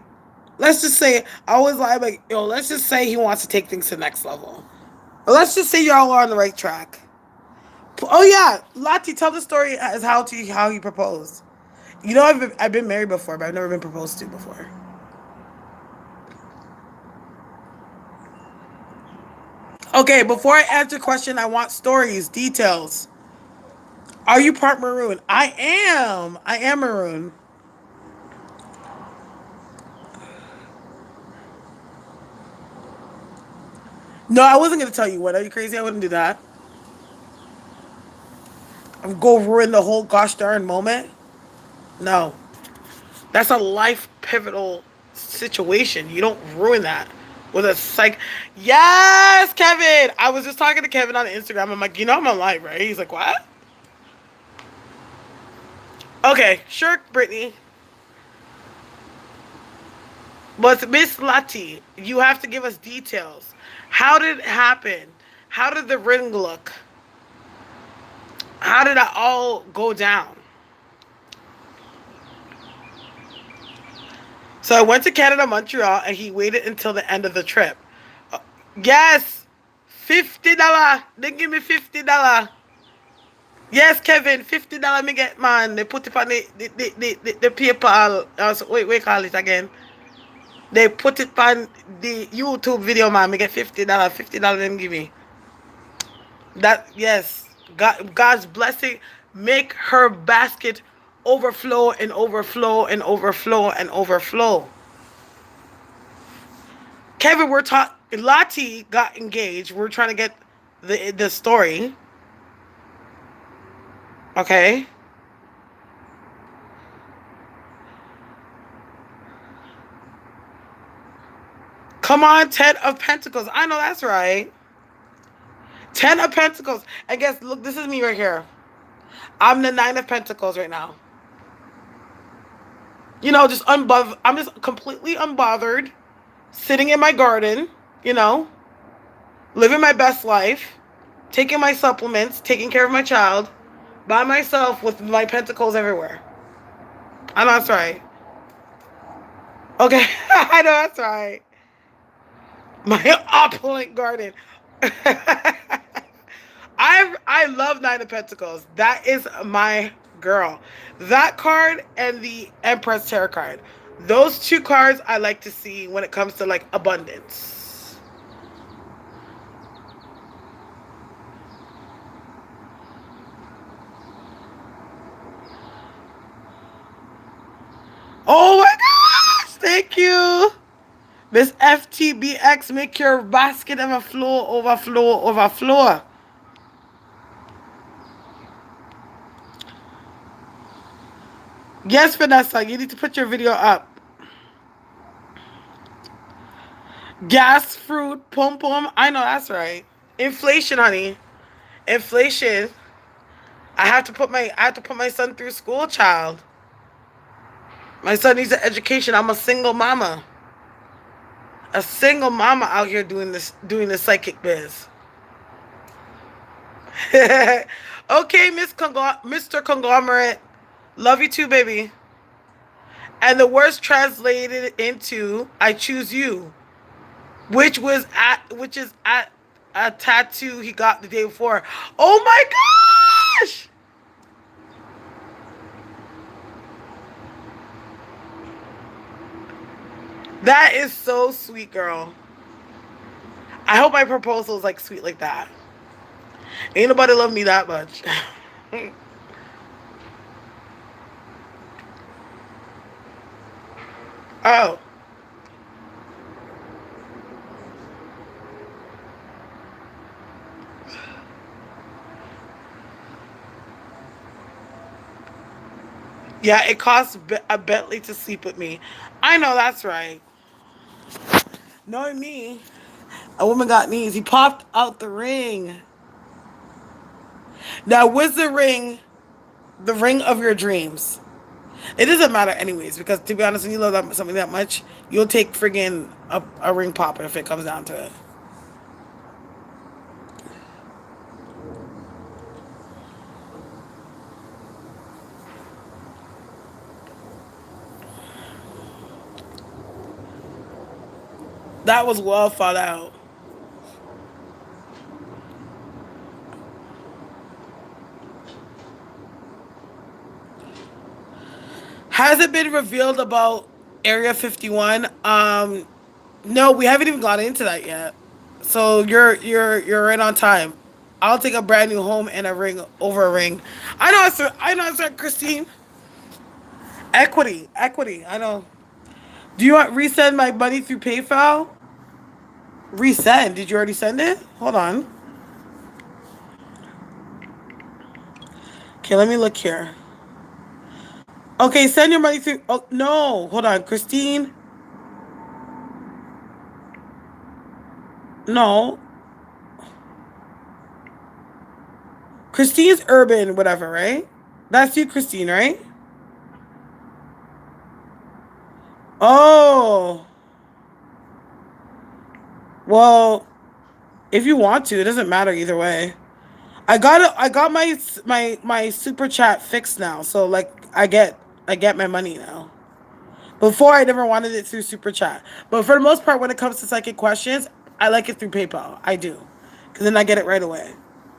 let's just say I always lie. I'm like, yo, let's just say he wants to take things to the next level. Or let's just say y'all are on the right track. Oh yeah, Lati, tell the story as how he proposed. You know, I've been married before, but I've never been proposed to before. Okay, before I answer the question, I want stories, details. Are you part maroon? I am. I am maroon. No, I wasn't gonna tell you what. Are you crazy? I wouldn't do that. I'm go ruin the whole gosh darn moment. No, that's a life pivotal situation. You don't ruin that with a psych. Yes, Kevin. I was just talking to Kevin on Instagram. I'm like, you know, I'm on live, right? He's like, what? Okay, sure, Brittany. But Miss Lati, you have to give us details. How did it happen? How did the ring look? How did it all go down? So I went to Canada, Montreal, and he waited until the end of the trip. Yes, $50. They give me $50. Yes, Kevin, $50 me get man. They put it on the PayPal. Wait, call it again. They put it on the YouTube video, man. Me get $50. $50 them give me. That yes, God's blessing make her basket overflow and overflow and overflow and overflow. Kevin, we're talking. Lati got engaged. We're trying to get the story. Okay. Come on, 10 of Pentacles. I know that's right. 10 of Pentacles. I guess look, this is me right here. I'm the 9 of Pentacles right now. You know, just I'm just completely unbothered, sitting in my garden. You know, living my best life, taking my supplements, taking care of my child by myself with my pentacles everywhere. I know that's right. Okay, I know that's right. My opulent garden. I love Nine of Pentacles. That is my girl. That card and the Empress Tarot card. Those two cards I like to see when it comes to like abundance. Oh my gosh! Thank you. Miss FTBX, make your basket overflow, overflow, overflow. Yes, Vanessa, you need to put your video up. Gas, fruit, pom pom. I know that's right. Inflation, honey. Inflation. I have to put my son through school, child. My son needs an education. I'm a single mama. A single mama out here doing the psychic biz. Okay, Mr. Conglomerate. Love you too, baby. And the words translated into "I choose you," which is at a tattoo he got the day before. Oh my gosh! That is so sweet, girl. I hope my proposal is like sweet like that. Ain't nobody love me that much. Oh. Yeah, it costs a Bentley to sleep with me. I know that's right. Knowing me, a woman got knees. He popped out the ring. Now, what's the ring? The ring of your dreams. It doesn't matter anyways, because to be honest, when you love something that much, you'll take friggin' a ring pop if it comes down to it. That was well thought out. Has it been revealed about Area 51? No, we haven't even got into that yet. So you're right on time. I'll take a brand new home and a ring over a ring. I know, sir, Christine. Equity, equity. I know. Do you want resend my money through PayPal? Resend? Did you already send it? Hold on. Okay, let me look here. Okay, send your money through. Oh no, hold on, Christine. No, Christine's urban, whatever, right? That's you, Christine, right? Oh, well, if you want to, it doesn't matter either way. I got my super chat fixed now, so like I get my money now. Before I never wanted it through super chat, but for the most part, when it comes to psychic questions, I like it through PayPal. I do, because then I get it right away.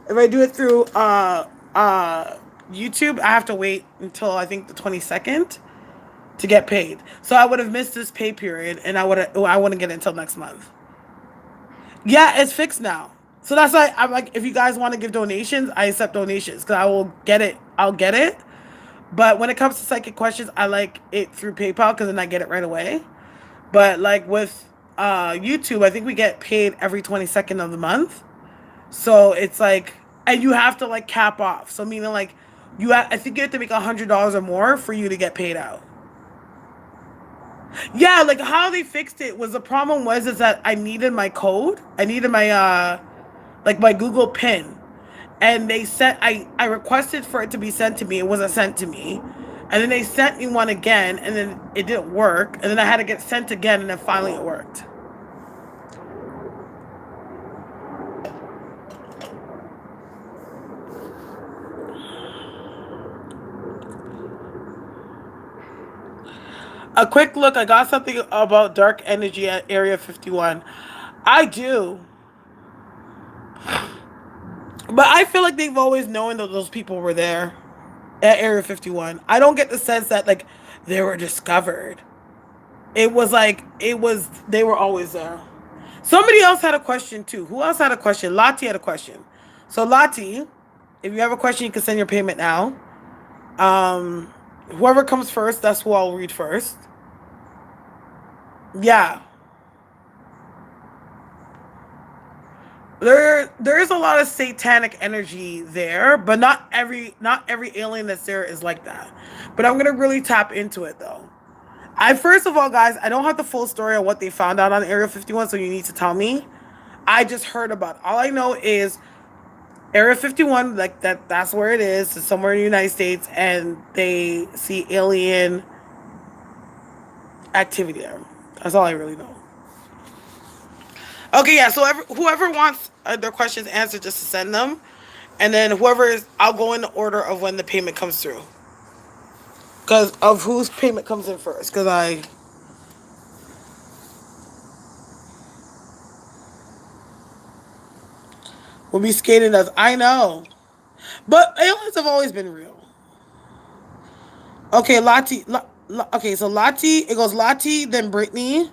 If I do it through YouTube, I have to wait until I think the 22nd to get paid. So I would have missed this pay period, and I wouldn't get it until next month. Yeah, it's fixed now. So that's why I'm like, if you guys want to give donations, I accept donations because I will get it. I'll get it. But when it comes to psychic questions, I like it through PayPal because then I get it right away. But like with YouTube, I think we get paid every 22nd of the month. So it's like, and you have to like cap off. So meaning like, I think you have to make $100 or more for you to get paid out. Yeah, like how they fixed it was the problem was is that I needed my code. I needed my like my Google pin. And they sent I requested for it to be sent to me. It wasn't sent to me. And then they sent me one again and then it didn't work. And then I had to get sent again and then finally it worked. A quick look. I got something about dark energy at Area 51. I do. But I feel like they've always known that those people were there at Area 51. I don't get the sense that like they were discovered. It was like they were always there. Somebody else had a question too. Who else had a question? Lottie had a question. So Lottie, if you have a question, you can send your payment now. Um, Whoever comes first, that's who I'll read first. Yeah, there is a lot of satanic energy there, but not every alien that's there is like that. But I'm gonna really tap into it though. I first of all, guys, I don't have the full story of what they found out on Area 51, so you need to tell me. I just heard about it. All I know is Area 51, like that's where it is. It's somewhere in the United States, and they see alien activity there. That's all I really know. Okay, yeah. So whoever wants their questions answered, just to send them, and then whoever is, I'll go in the order of when the payment comes through, because of whose payment comes in first. Because I will be skating as I know, but aliens have always been real. Okay, okay, so Lottie, it goes Lottie, then Brittany,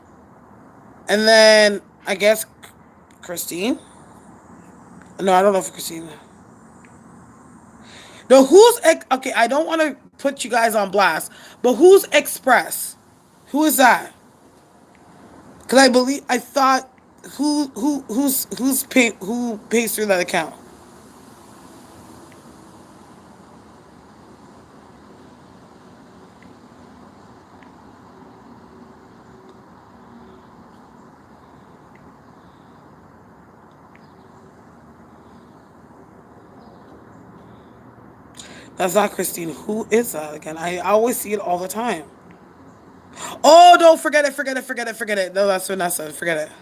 and then I guess Christine. No, I don't know if Christine. No, okay? I don't want to put you guys on blast, but who's Express? Who is that? Because I thought who pays through that account? That's not Christine. Who is that again? I always see it all the time. Oh, don't forget it, forget it, forget it, forget it. No, that's Vanessa. Forget it.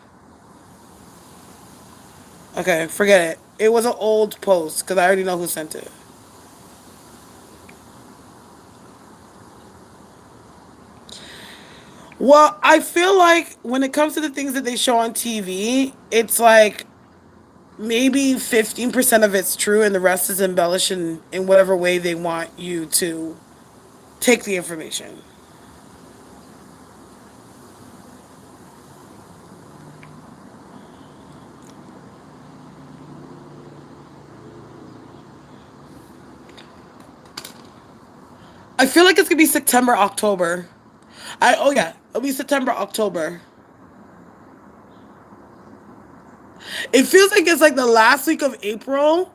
Okay, forget it. It was an old post because I already know who sent it. Well, I feel like when it comes to the things that they show on TV, it's like maybe 15% of it's true and the rest is embellished in whatever way they want you to take the information. I feel like it's gonna be September, October. Oh yeah, it'll be September, October. It feels like it's like the last week of April.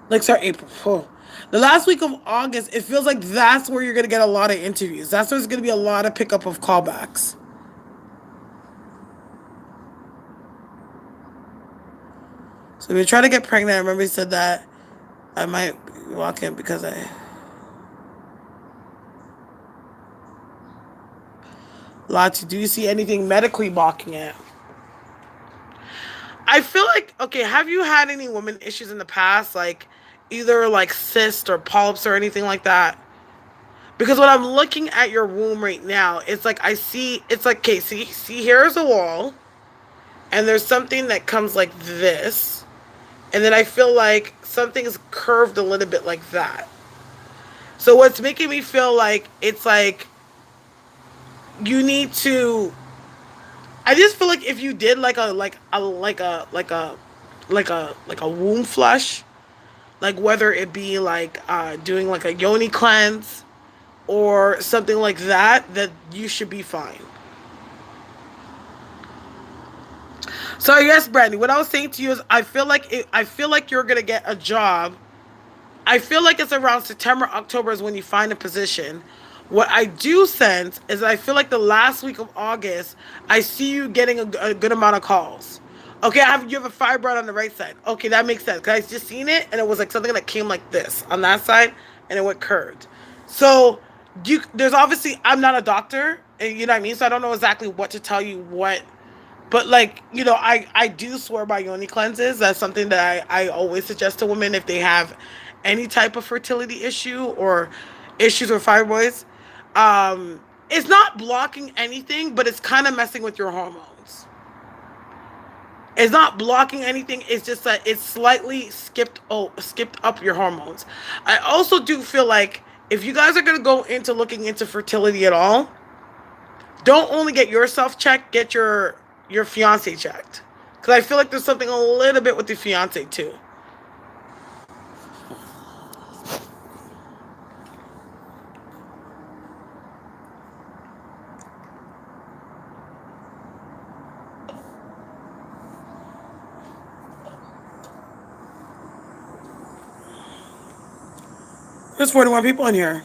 Like sorry, April. Oh. The last week of August, it feels like that's where you're gonna get a lot of interviews. That's where there's gonna be a lot of pickup of callbacks. So if you're trying to get pregnant, I remember you said that I might walk in because I Lati, do you see anything medically blocking it? I feel like okay. Have you had any woman issues in the past, like either like cyst or polyps or anything like that? Because when I'm looking at your womb right now, it's like I see. It's like okay, see here's a wall, and there's something that comes like this, and then I feel like something's curved a little bit like that. So what's making me feel like it's like you need to I just feel like if you did like a womb flush, like whether it be like doing like a yoni cleanse or something like that, that you should be fine. So yes, Brandy, what I was saying to you is I feel like you're gonna get a job. I feel like it's around September, October is when you find a position. What I do sense is I feel like the last week of August, I see you getting a good amount of calls. Okay, you have a fibroid on the right side. Okay, that makes sense. Cause I just seen it and it was like something that came like this on that side and it went curved. So there's obviously I'm not a doctor, and you know what I mean. So I don't know exactly what to tell you what but like, I do swear by yoni cleanses. That's something that I always suggest to women if they have any type of fertility issue or issues with fibroids. It's not blocking anything, but it's kind of messing with your hormones. It's not blocking anything. It's just that it's slightly skipped up your hormones. I also do feel like if you guys are gonna go into looking into fertility at all, don't only get yourself checked, get your fiance checked. Because I feel like there's something a little bit with the fiance too. There's 41 people in here.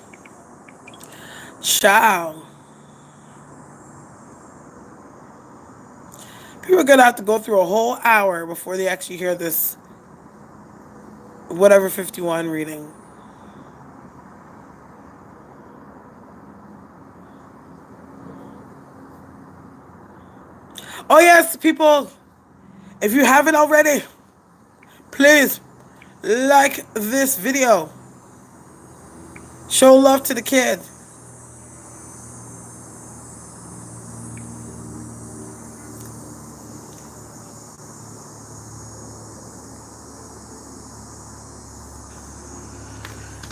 Ciao. People are gonna have to go through a whole hour before they actually hear this whatever 51 reading. Oh yes, people, if you haven't already, please like this video. Show love to the kid.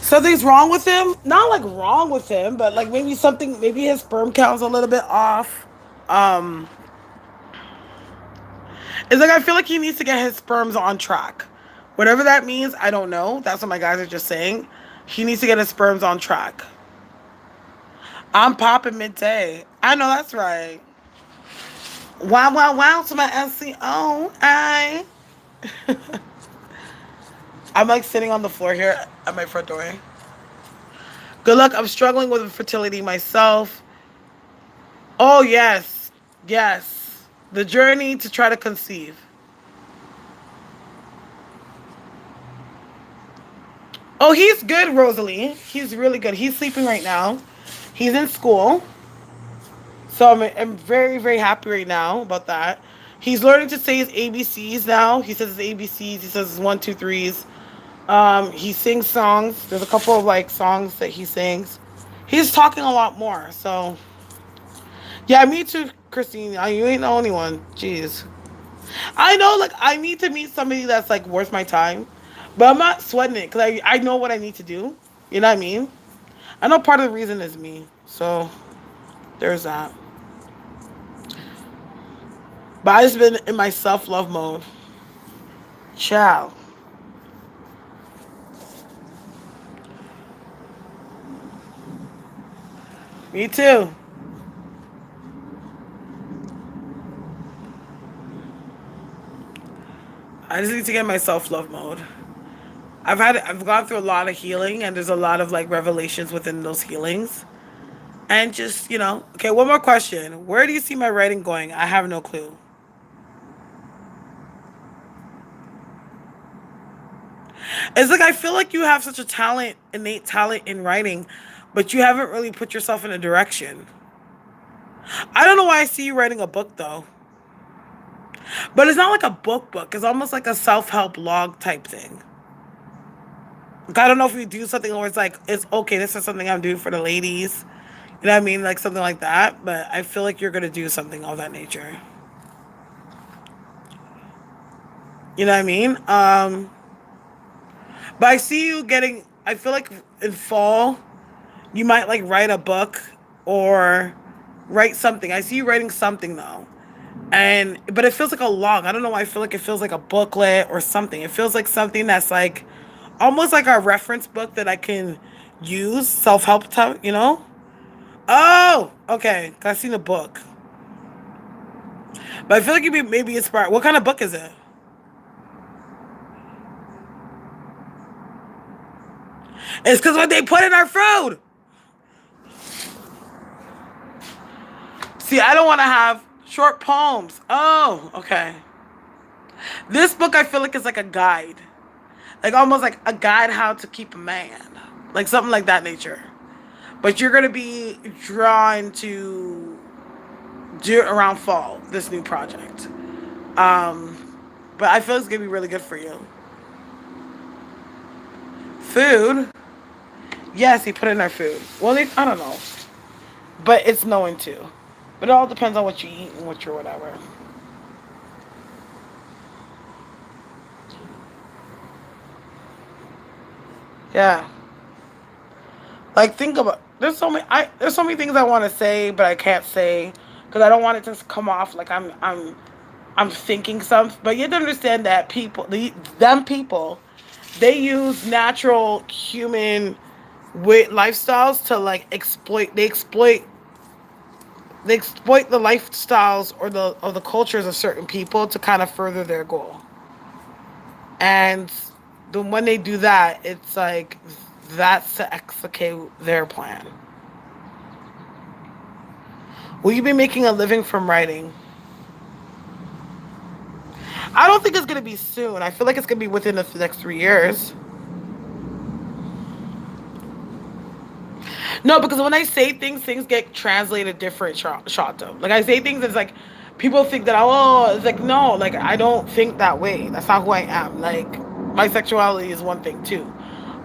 Something's wrong with him? Not like wrong with him, but like maybe something, maybe his sperm count's a little bit off. Um, it's like I feel like he needs to get his sperms on track. Whatever that means, I don't know. That's what my guys are just saying. He needs to get his sperms on track. I'm popping midday. I know that's right. Wow, wow, wow to my SCO. I'm like sitting on the floor here at my front door. Good luck. I'm struggling with fertility myself. Oh, yes. Yes. The journey to try to conceive. Oh, he's good, Rosalie. He's really good. He's sleeping right now. He's in school. So I'm very, very happy right now about that. He's learning to say his ABCs now. He says his ABCs. He says his one, two, threes. He sings songs. There's a couple of like songs that he sings. He's talking a lot more. So, yeah, me too, Christine. You ain't the only one. Jeez. I know, like, I need to meet somebody that's like worth my time, but I'm not sweating it because I know what I need to do. You know what I mean? I know part of the reason is me. So, there's that. But I just been in my self love mode. Ciao. Me too. I just need to get in my self love mode. I've gone through a lot of healing, and there's a lot of like revelations within those healings. And just, okay, one more question. Where do you see my writing going? I have no clue. It's like I feel like you have such a talent, innate talent in writing, but you haven't really put yourself in a direction. I don't know why I see you writing a book though. But it's not like a book. It's almost like a self-help log type thing. Like, I don't know if you do something where it's like, it's okay, this is something I'm doing for the ladies. You know what I mean? Like something like that. But I feel like you're going to do something of that nature. You know what I mean? But I see you getting, I feel like in fall, you might like write a book or write something. I see you writing something though. But it feels like a log. I don't know why I feel like it feels like a booklet or something. It feels like something that's like almost like a reference book that I can use, self-help type. Oh, okay. I seen a book. But I feel like you'd be maybe inspired. What kind of book is it? It's because what they put in our food. See, I don't want to have short poems. Oh, okay. This book I feel like is like a guide. Like almost like a guide how to keep a man. Like something like that nature. But you're going to be drawn to do it around fall, this new project. But I feel it's going to be really good for you. Food? Yes, he put in our food. Well, I don't know. but it's knowing too. But it all depends on what you eat and what you're whatever. Yeah. Like think about there's so many things I want to say but I can't say because I don't want it to come off like I'm thinking something. But you have to understand that them people, they use natural human lifestyles to like they exploit the lifestyles or the cultures of certain people to kind of further their goal. And then when they do that, it's like that's to execute their plan. Will you be making a living from writing? I don't think it's gonna be soon. I feel like it's gonna be within the next 3 years. No, because when I say things, things get translated different shot though. Like I say things, it's like people think that it's like no, like I don't think that way. That's not who I am. Like my sexuality is one thing too,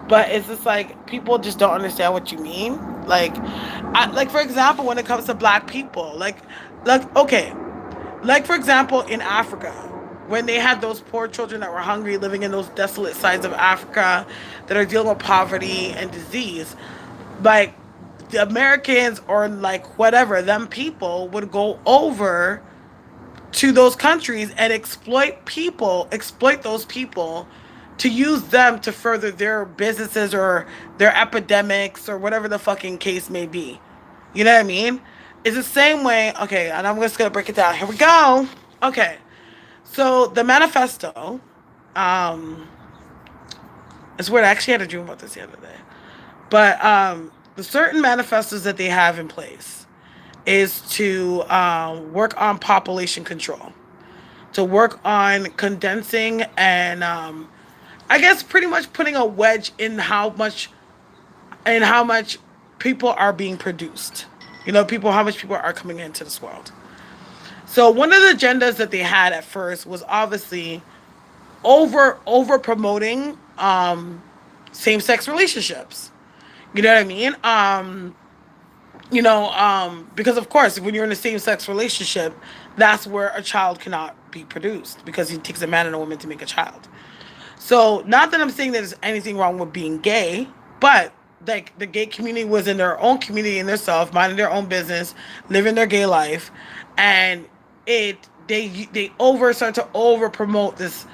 but it's just like people just don't understand what you mean. Like for example, when it comes to black people, like okay, like for example in Africa. When they had those poor children that were hungry living in those desolate sides of Africa that are dealing with poverty and disease, like the Americans or like whatever, them people would go over to those countries and exploit those people to use them to further their businesses or their epidemics or whatever the fucking case may be. You know what I mean? It's the same way. Okay, and I'm just gonna break it down. Here we go. Okay, so the manifesto, um, it's weird. I actually had a dream about this the other day. But the certain manifestos that they have in place is to work on population control, to work on condensing and I guess pretty much putting a wedge in how much people are being produced. You know, people how much people are coming into this world. So one of the agendas that they had at first was obviously over promoting same sex relationships. You know what I mean? Because of course, when you're in a same sex relationship, that's where a child cannot be produced because it takes a man and a woman to make a child. So, not that I'm saying there's anything wrong with being gay, but like the gay community was in their own community in themselves, minding their own business, living their gay life, and they over start to over promote this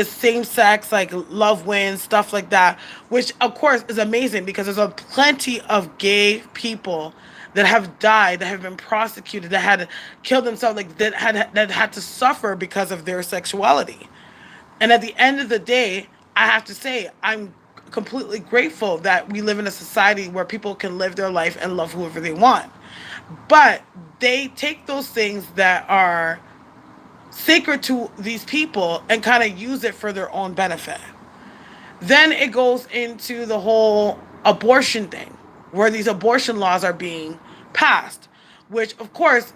same sex like love wins stuff like that, which of course is amazing because there's a plenty of gay people that have died, that have been prosecuted, that had killed themselves, like that had to suffer because of their sexuality. And at the end of the day, I have to say I'm completely grateful that we live in a society where people can live their life and love whoever they want. But they take those things that are sacred to these people and kind of use it for their own benefit. Then it goes into the whole abortion thing, where these abortion laws are being passed, which, of course,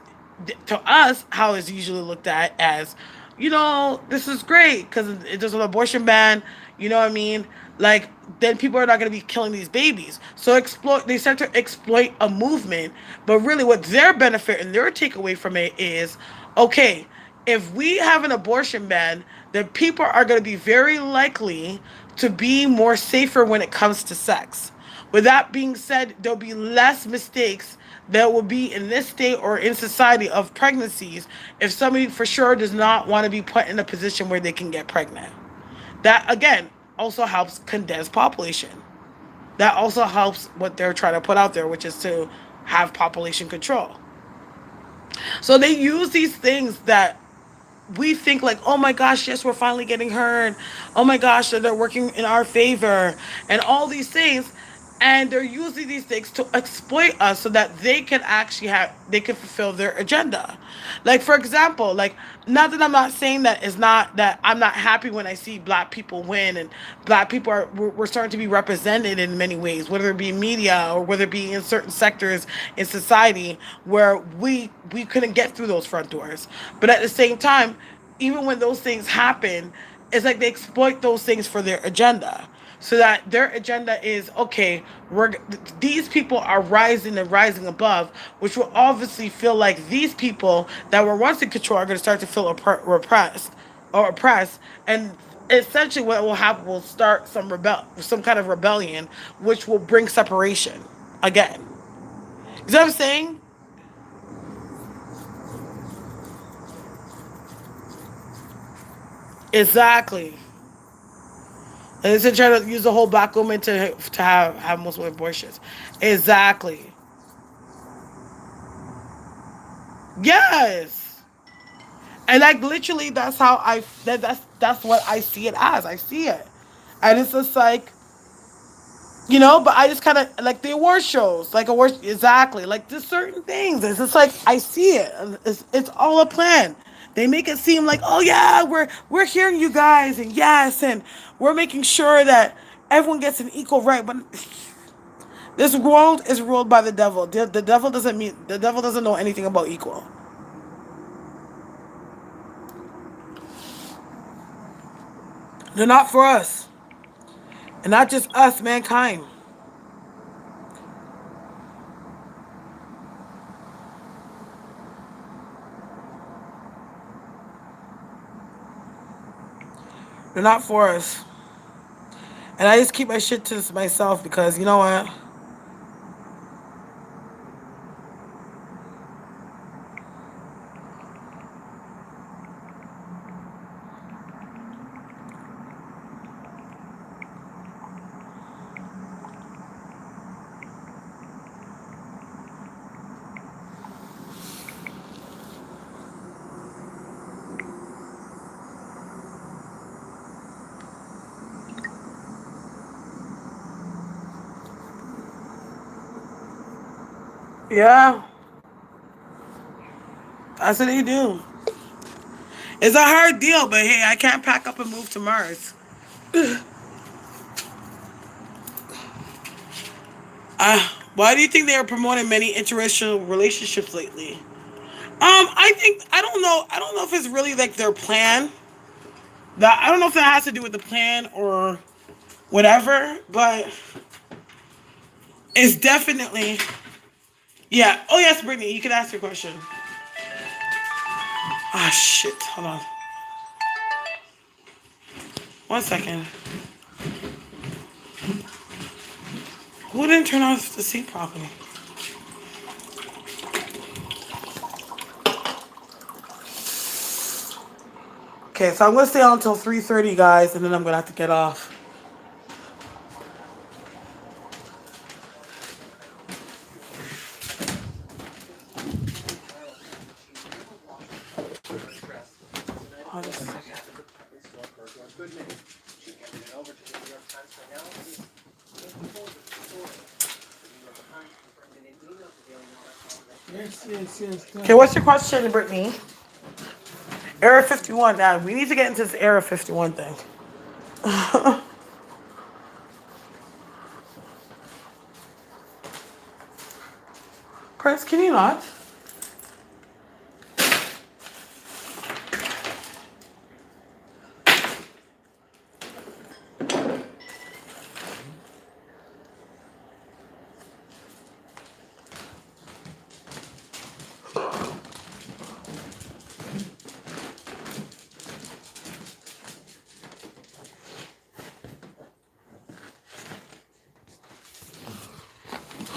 to us, how it's usually looked at as, this is great because there's an abortion ban, you know what I mean? Like, then people are not going to be killing these babies. So they start to exploit a movement, but really what their benefit and their takeaway from it is, okay, if we have an abortion ban, then people are going to be very likely to be more safer when it comes to sex. With that being said, there'll be less mistakes that will be in this state or in society of pregnancies if somebody for sure does not want to be put in a position where they can get pregnant. That again also helps condense population. That also helps what they're trying to put out there, which is to have population control. So they use these things that we think like, oh my gosh, yes, we're finally getting heard. Oh my gosh, that they're working in our favor and all these things. And they're using these things to exploit us so that they can fulfill their agenda. Like, for example, like, not that I'm not saying that it's not that I'm not happy when I see black people win and black people we're starting to be represented in many ways, whether it be media or whether it be in certain sectors in society where we couldn't get through those front doors. But at the same time, even when those things happen, it's like they exploit those things for their agenda. so that their agenda is okay. These people are rising and rising above, which will obviously feel like these people that were once in control are going to start to feel repressed or oppressed, and essentially what will happen will start some kind of rebellion, which will bring separation again. You know what I'm saying? Exactly. And they're trying to use the whole black woman to have multiple abortions. Exactly. Yes. And like literally, that's how that's what I see it as. I see it, and it's just like, but I just kind of like the award shows, like award exactly, like there's certain things. It's just like I see it. It's all a plan. They make it seem like, oh yeah, we're hearing you guys, and yes, and we're making sure that everyone gets an equal right. But this world is ruled by the devil. The devil doesn't know anything about equal. They're not for us, and not just us, mankind. They're not for us. And I just keep my shit to myself because you know what? Yeah, that's what they do. It's a hard deal, but hey, I can't pack up and move to Mars. Why do you think they are promoting many interracial relationships lately? I think I don't know. I don't know if it's really like their plan. That I don't know if that has to do with the plan or whatever, but it's definitely yeah. Oh yes, Brittany, you can ask your question. Ah shit. Hold on. 1 second. Who didn't turn off the seat properly? Okay, so I'm gonna stay on until 3:30, guys, and then I'm gonna have to get off. Hold on a second. Yes, yes, yes. Okay, what's your question, Brittany? Era 51. Now we need to get into this Era 51 thing. Chris, can you not?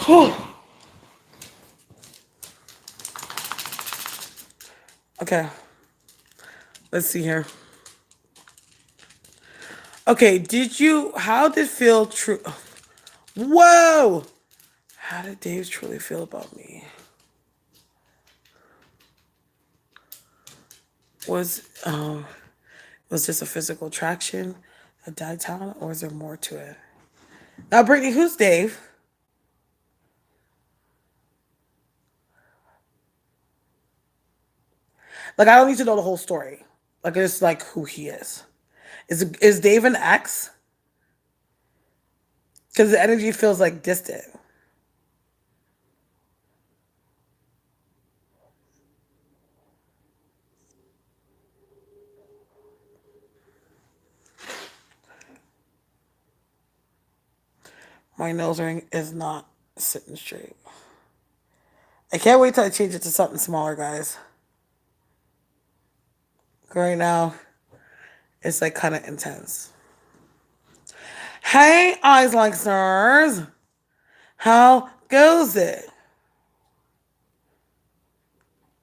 Whew. Okay, let's see here. Okay, how did Phil true? Whoa! How did Dave truly feel about me? Was was just a physical attraction, a died talent, or is there more to it? Now, Brittany, who's Dave? Like, I don't need to know the whole story. Like, it's like who he is. Is Dave an ex? Because the energy feels like distant. My nose ring is not sitting straight. I can't wait till I change it to something smaller, guys. Right now, it's like kind of intense. Hey, eyes like stars. How goes it?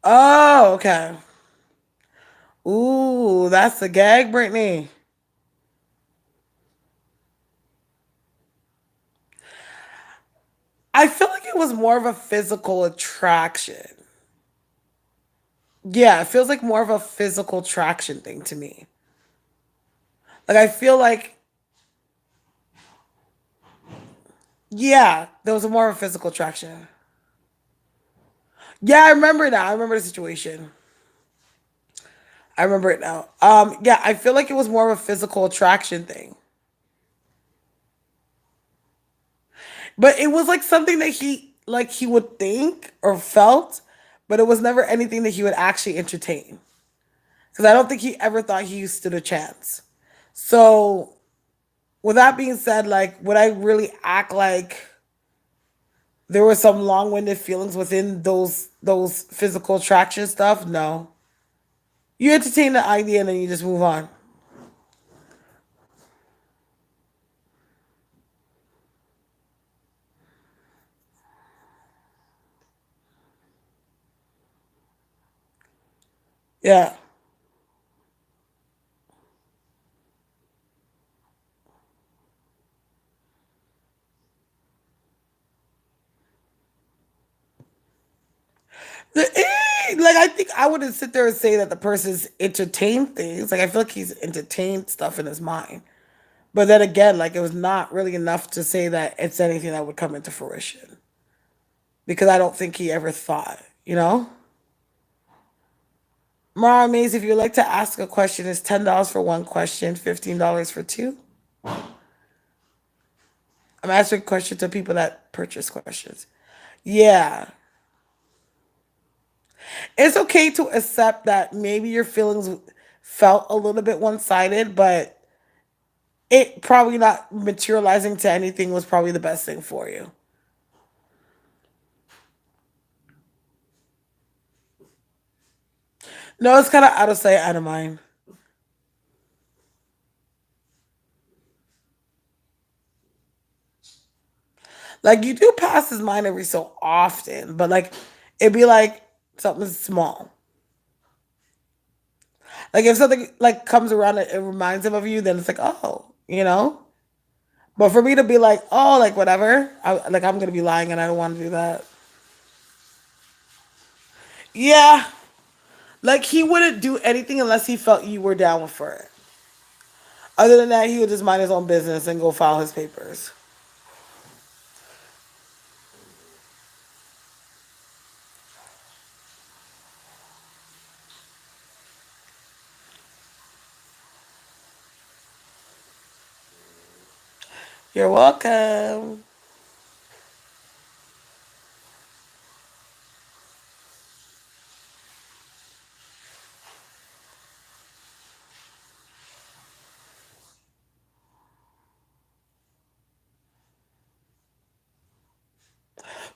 Oh, okay. Ooh, that's the gag, Brittany. I feel like it was more of a physical attraction. Yeah, it feels like more of a physical attraction thing to me. Like I feel like, yeah, there was more of a physical attraction. Yeah, I remember now. I remember the situation. I remember it now. Yeah, I feel like it was more of a physical attraction thing. But it was like something that he would think or felt, but it was never anything that he would actually entertain. Because I don't think he ever thought he stood a chance. So with that being said, like would I really act like there were some long-winded feelings within those physical attraction stuff? No. You entertain the idea and then you just move on. Yeah. Like I think I wouldn't sit there and say that the person's entertained things. Like I feel like he's entertained stuff in his mind. But then again, like it was not really enough to say that it's anything that would come into fruition. Because I don't think he ever thought, you know? Mara Mays, if you'd like to ask a question, it's $10 for one question, $15 for two. I'm answering questions to people that purchase questions. Yeah. It's okay to accept that maybe your feelings felt a little bit one sided, but it probably not materializing to anything was probably the best thing for you. No, it's kind of out of sight, out of mind. Like you do pass his mind every so often, but like it'd be like something small. Like if something like comes around and it reminds him of you, then it's like, oh, you know? But for me to be like, oh, like whatever, like I'm gonna be lying and I don't want to do that. Yeah, like he wouldn't do anything unless he felt you were down for it. Other than that, he would just mind his own business and go file his papers. You're welcome.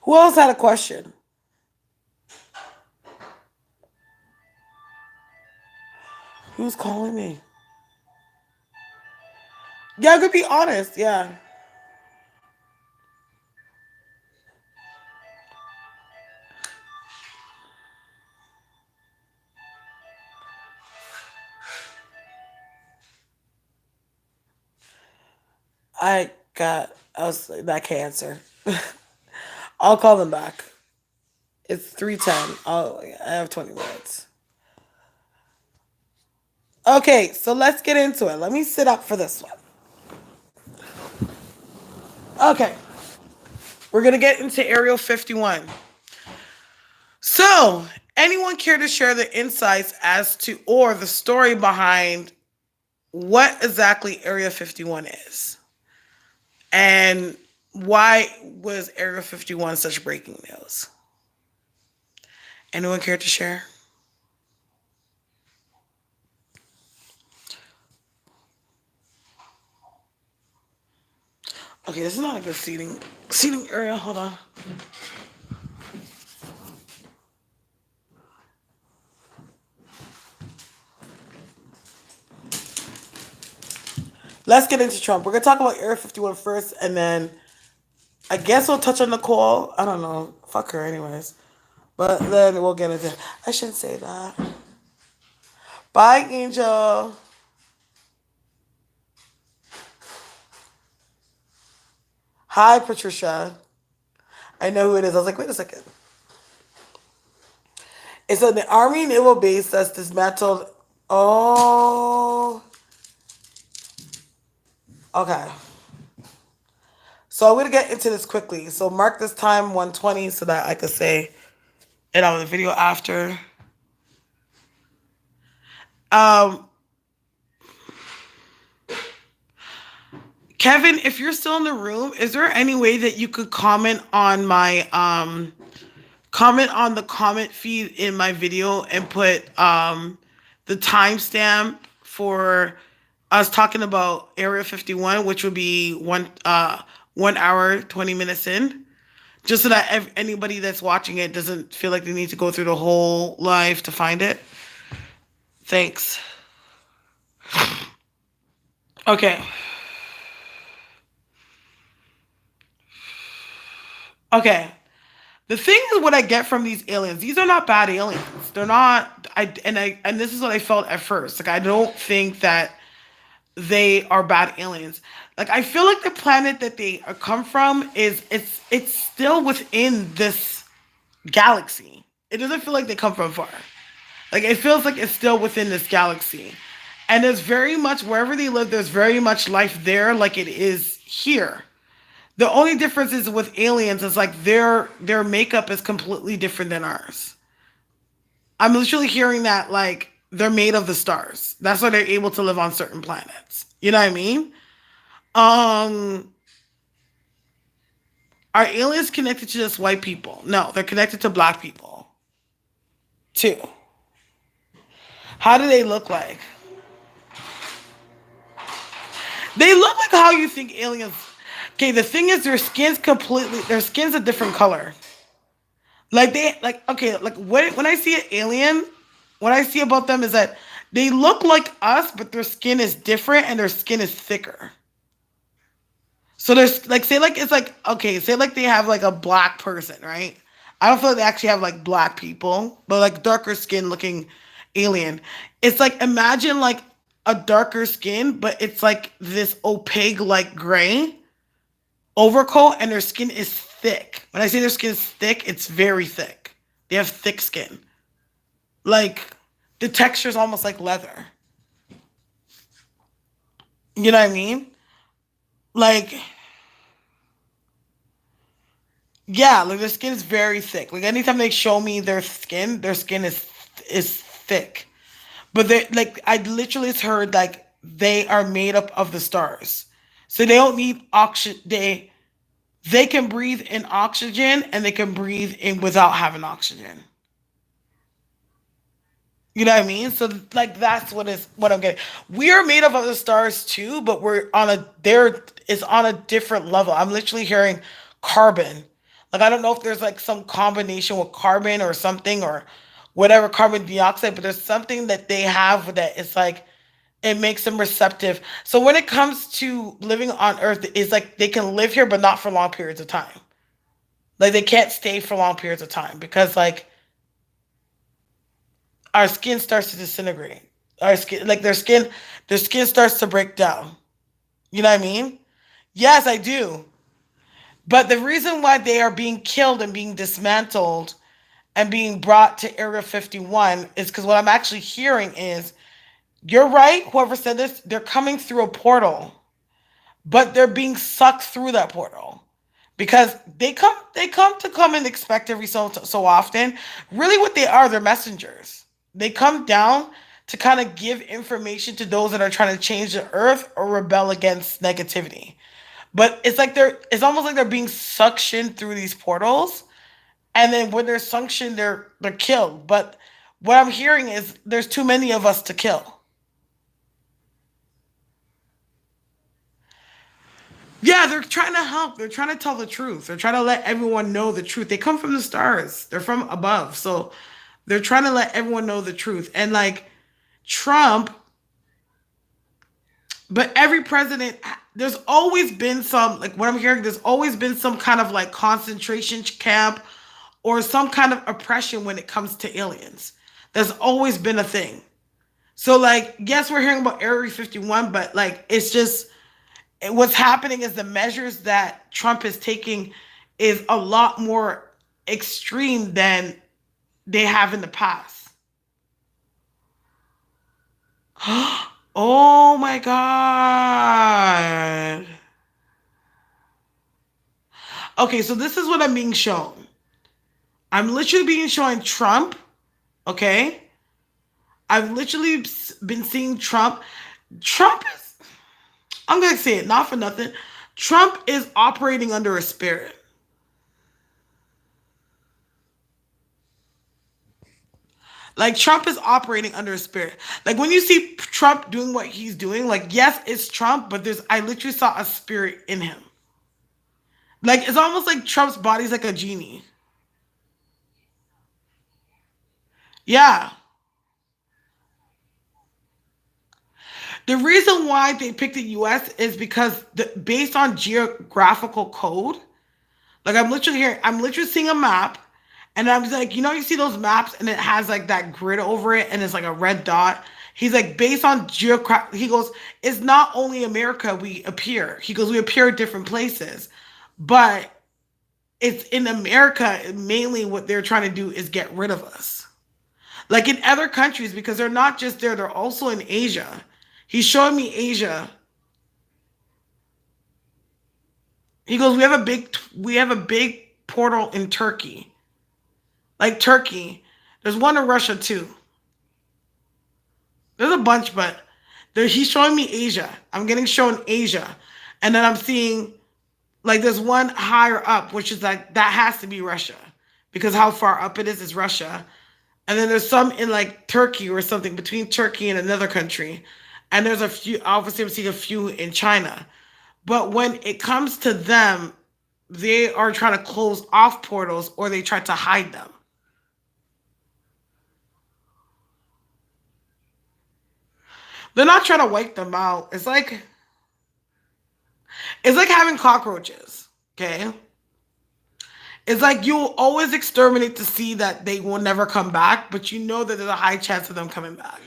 Who else had a question? Who's calling me? Yeah, I could be honest. Yeah, I was that cancer. I'll call them back. It's 3:10. I have 20 minutes. Okay, so let's get into it. Let me sit up for this one. Okay, we're gonna get into Area 51. So, anyone care to share the insights as to or the story behind what exactly Area 51 is? And why was Area 51 such breaking news? Anyone care to share? Okay, this is not a good seating area. Hold on. Let's get into Trump. We're gonna talk about Area 51 first, and then I guess we'll touch on Nicole. I don't know. Fuck her, anyways. But then we'll get into. I shouldn't say that. Bye, Angel. Hi, Patricia. I know who it is. I was like, wait a second. It's an Army naval base that's dismantled. Oh, okay. So I'm gonna get into this quickly. So mark this time 1:20 so that I could say it on the video after. Um, Kevin, if you're still in the room, is there any way that you could comment on the comment feed in my video and put the timestamp for us talking about Area 51, which would be 1 hour 20 minutes in, just so that anybody that's watching it doesn't feel like they need to go through the whole live to find it. Thanks. Okay. Okay. The thing is, what I get from these aliens, these are not bad aliens. They're not. And this is what I felt at first. Like, I don't think that they are bad aliens. Like, I feel like the planet that they come from is it's still within this galaxy. It doesn't feel like they come from far. Like, it feels like it's still within this galaxy, and there's very much wherever they live. There's very much life there, like it is here. The only difference is with aliens is like their makeup is completely different than ours. I'm literally hearing that like they're made of the stars. That's why they're able to live on certain planets. You know what I mean? Um are aliens connected to just white people? No, they're connected to black people too. How do they look like? They look like how you think aliens. Okay, the thing is their skin's a different color. Like they like okay, like when I see an alien, what I see about them is that they look like us, but their skin is different and their skin is thicker. So there's like say like it's like okay, say like they have like a black person, right? I don't feel like they actually have like black people, but like darker skin looking alien. It's like imagine like a darker skin, but it's like this opaque like gray overcoat and their skin is thick. When I say their skin is thick, it's very thick. They have thick skin. Like the texture is almost like leather. You know what I mean? Like yeah, like their skin is very thick. Like anytime they show me their skin is thick. But they like I literally heard like they are made up of the stars. So they don't need oxygen. They can breathe in oxygen and they can breathe in without having oxygen. You know what I mean? So like that's what I'm getting. We are made up of the stars too, but we're on a there is on a different level. I'm literally hearing carbon. Like I don't know if there's like some combination with carbon or something or whatever carbon dioxide, but there's something that they have that it's like it makes them receptive. So when it comes to living on Earth, it's like they can live here but not for long periods of time. Like they can't stay for long periods of time because like our skin starts to disintegrate. Our skin, like their skin starts to break down. You know what I mean? Yes, I do. But the reason why they are being killed and being dismantled and being brought to Area 51 is because what I'm actually hearing is you're right, whoever said this, they're coming through a portal, but they're being sucked through that portal because they come and expect every so often. Really, what they are, they're messengers. They come down to kind of give information to those that are trying to change the earth or rebel against negativity. But it's almost like they're being suctioned through these portals, and then when they're suctioned, they're killed. But what I'm hearing is there's too many of us to kill. Yeah, they're trying to help. They're trying to tell the truth. They're trying to let everyone know the truth. They come from the stars. They're from above. So they're trying to let everyone know the truth. And like Trump, but every president, there's always been some, like what I'm hearing, there's always been some kind of like concentration camp or some kind of oppression when it comes to aliens. There's always been a thing. So like, yes, we're hearing about Area 51, but like it's just what's happening is the measures that Trump is taking is a lot more extreme than they have in the past. Oh my God. Okay, so this is what I'm being shown. I'm literally being shown Trump, okay? I've literally been seeing Trump. Trump is, I'm going to say it, not for nothing. Trump is operating under a spirit. Like Trump is operating under a spirit. Like when you see Trump doing what he's doing, like yes, it's Trump, but there's I literally saw a spirit in him. Like it's almost like Trump's body's like a genie. Yeah. The reason why they picked the US is because based on geographical code, like I'm literally seeing a map, and I'm just like, you see those maps, and it has like that grid over it, and it's like a red dot. He's like, based on he goes, it's not only America we appear. He goes, we appear at different places, but it's in America mainly what they're trying to do is get rid of us. Like in other countries, because they're not just there, they're also in Asia. He's showing me Asia. He goes, we have a big portal in Turkey. Like Turkey. There's one in Russia too. There's a bunch, but he's showing me Asia. I'm getting shown Asia. And then I'm seeing like there's one higher up, which is like that has to be Russia. Because how far up it is Russia. And then there's some in like Turkey or something between Turkey and another country. And there's a few, obviously I'm seeing a few in China. But when it comes to them, they are trying to close off portals or they try to hide them. They're not trying to wipe them out. It's like having cockroaches. Okay? It's like you'll always exterminate to see that they will never come back, but you know that there's a high chance of them coming back.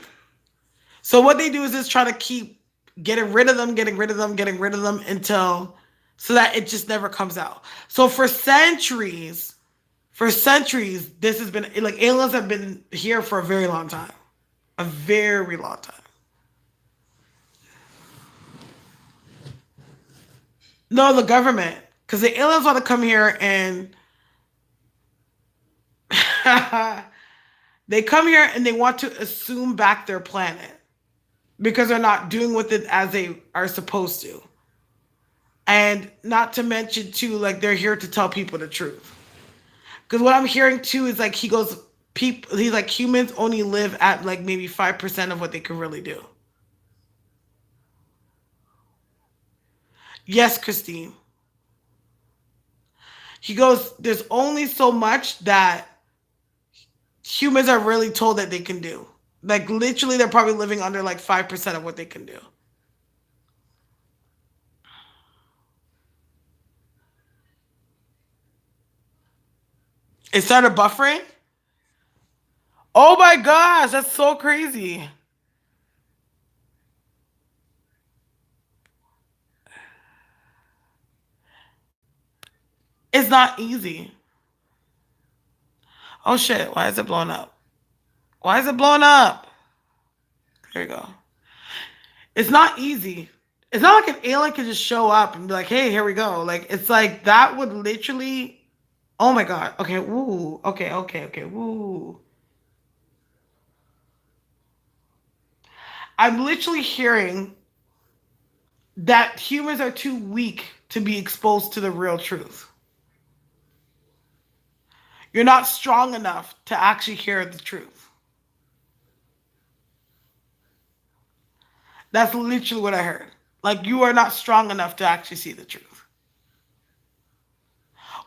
So what they do is just try to keep getting rid of them, getting rid of them, getting rid of them until so that it just never comes out. So for centuries, this has been like aliens have been here for a very long time. A very long time. No, the government. Because the aliens want to come here and they come here and they want to assume back their planet because they're not doing with it as they are supposed to. And not to mention too, like they're here to tell people the truth. Because what I'm hearing too is like he goes, people, he's like humans only live at like maybe 5% of what they can really do. Yes, Christine. He goes, there's only so much that humans are really told that they can do. Like literally, they're probably living under like 5% of what they can do. It started buffering. Oh my gosh, that's so crazy. It's not easy. Oh shit, why is it blowing up? Why is it blowing up? There you go. It's not easy. It's not like an alien can just show up and be like, hey, here we go. Like, it's like that would literally. Oh my God. Okay, woo. Okay, okay, okay, woo. I'm literally hearing that humans are too weak to be exposed to the real truth. You're not strong enough to actually hear the truth. That's literally what I heard. Like you are not strong enough to actually see the truth.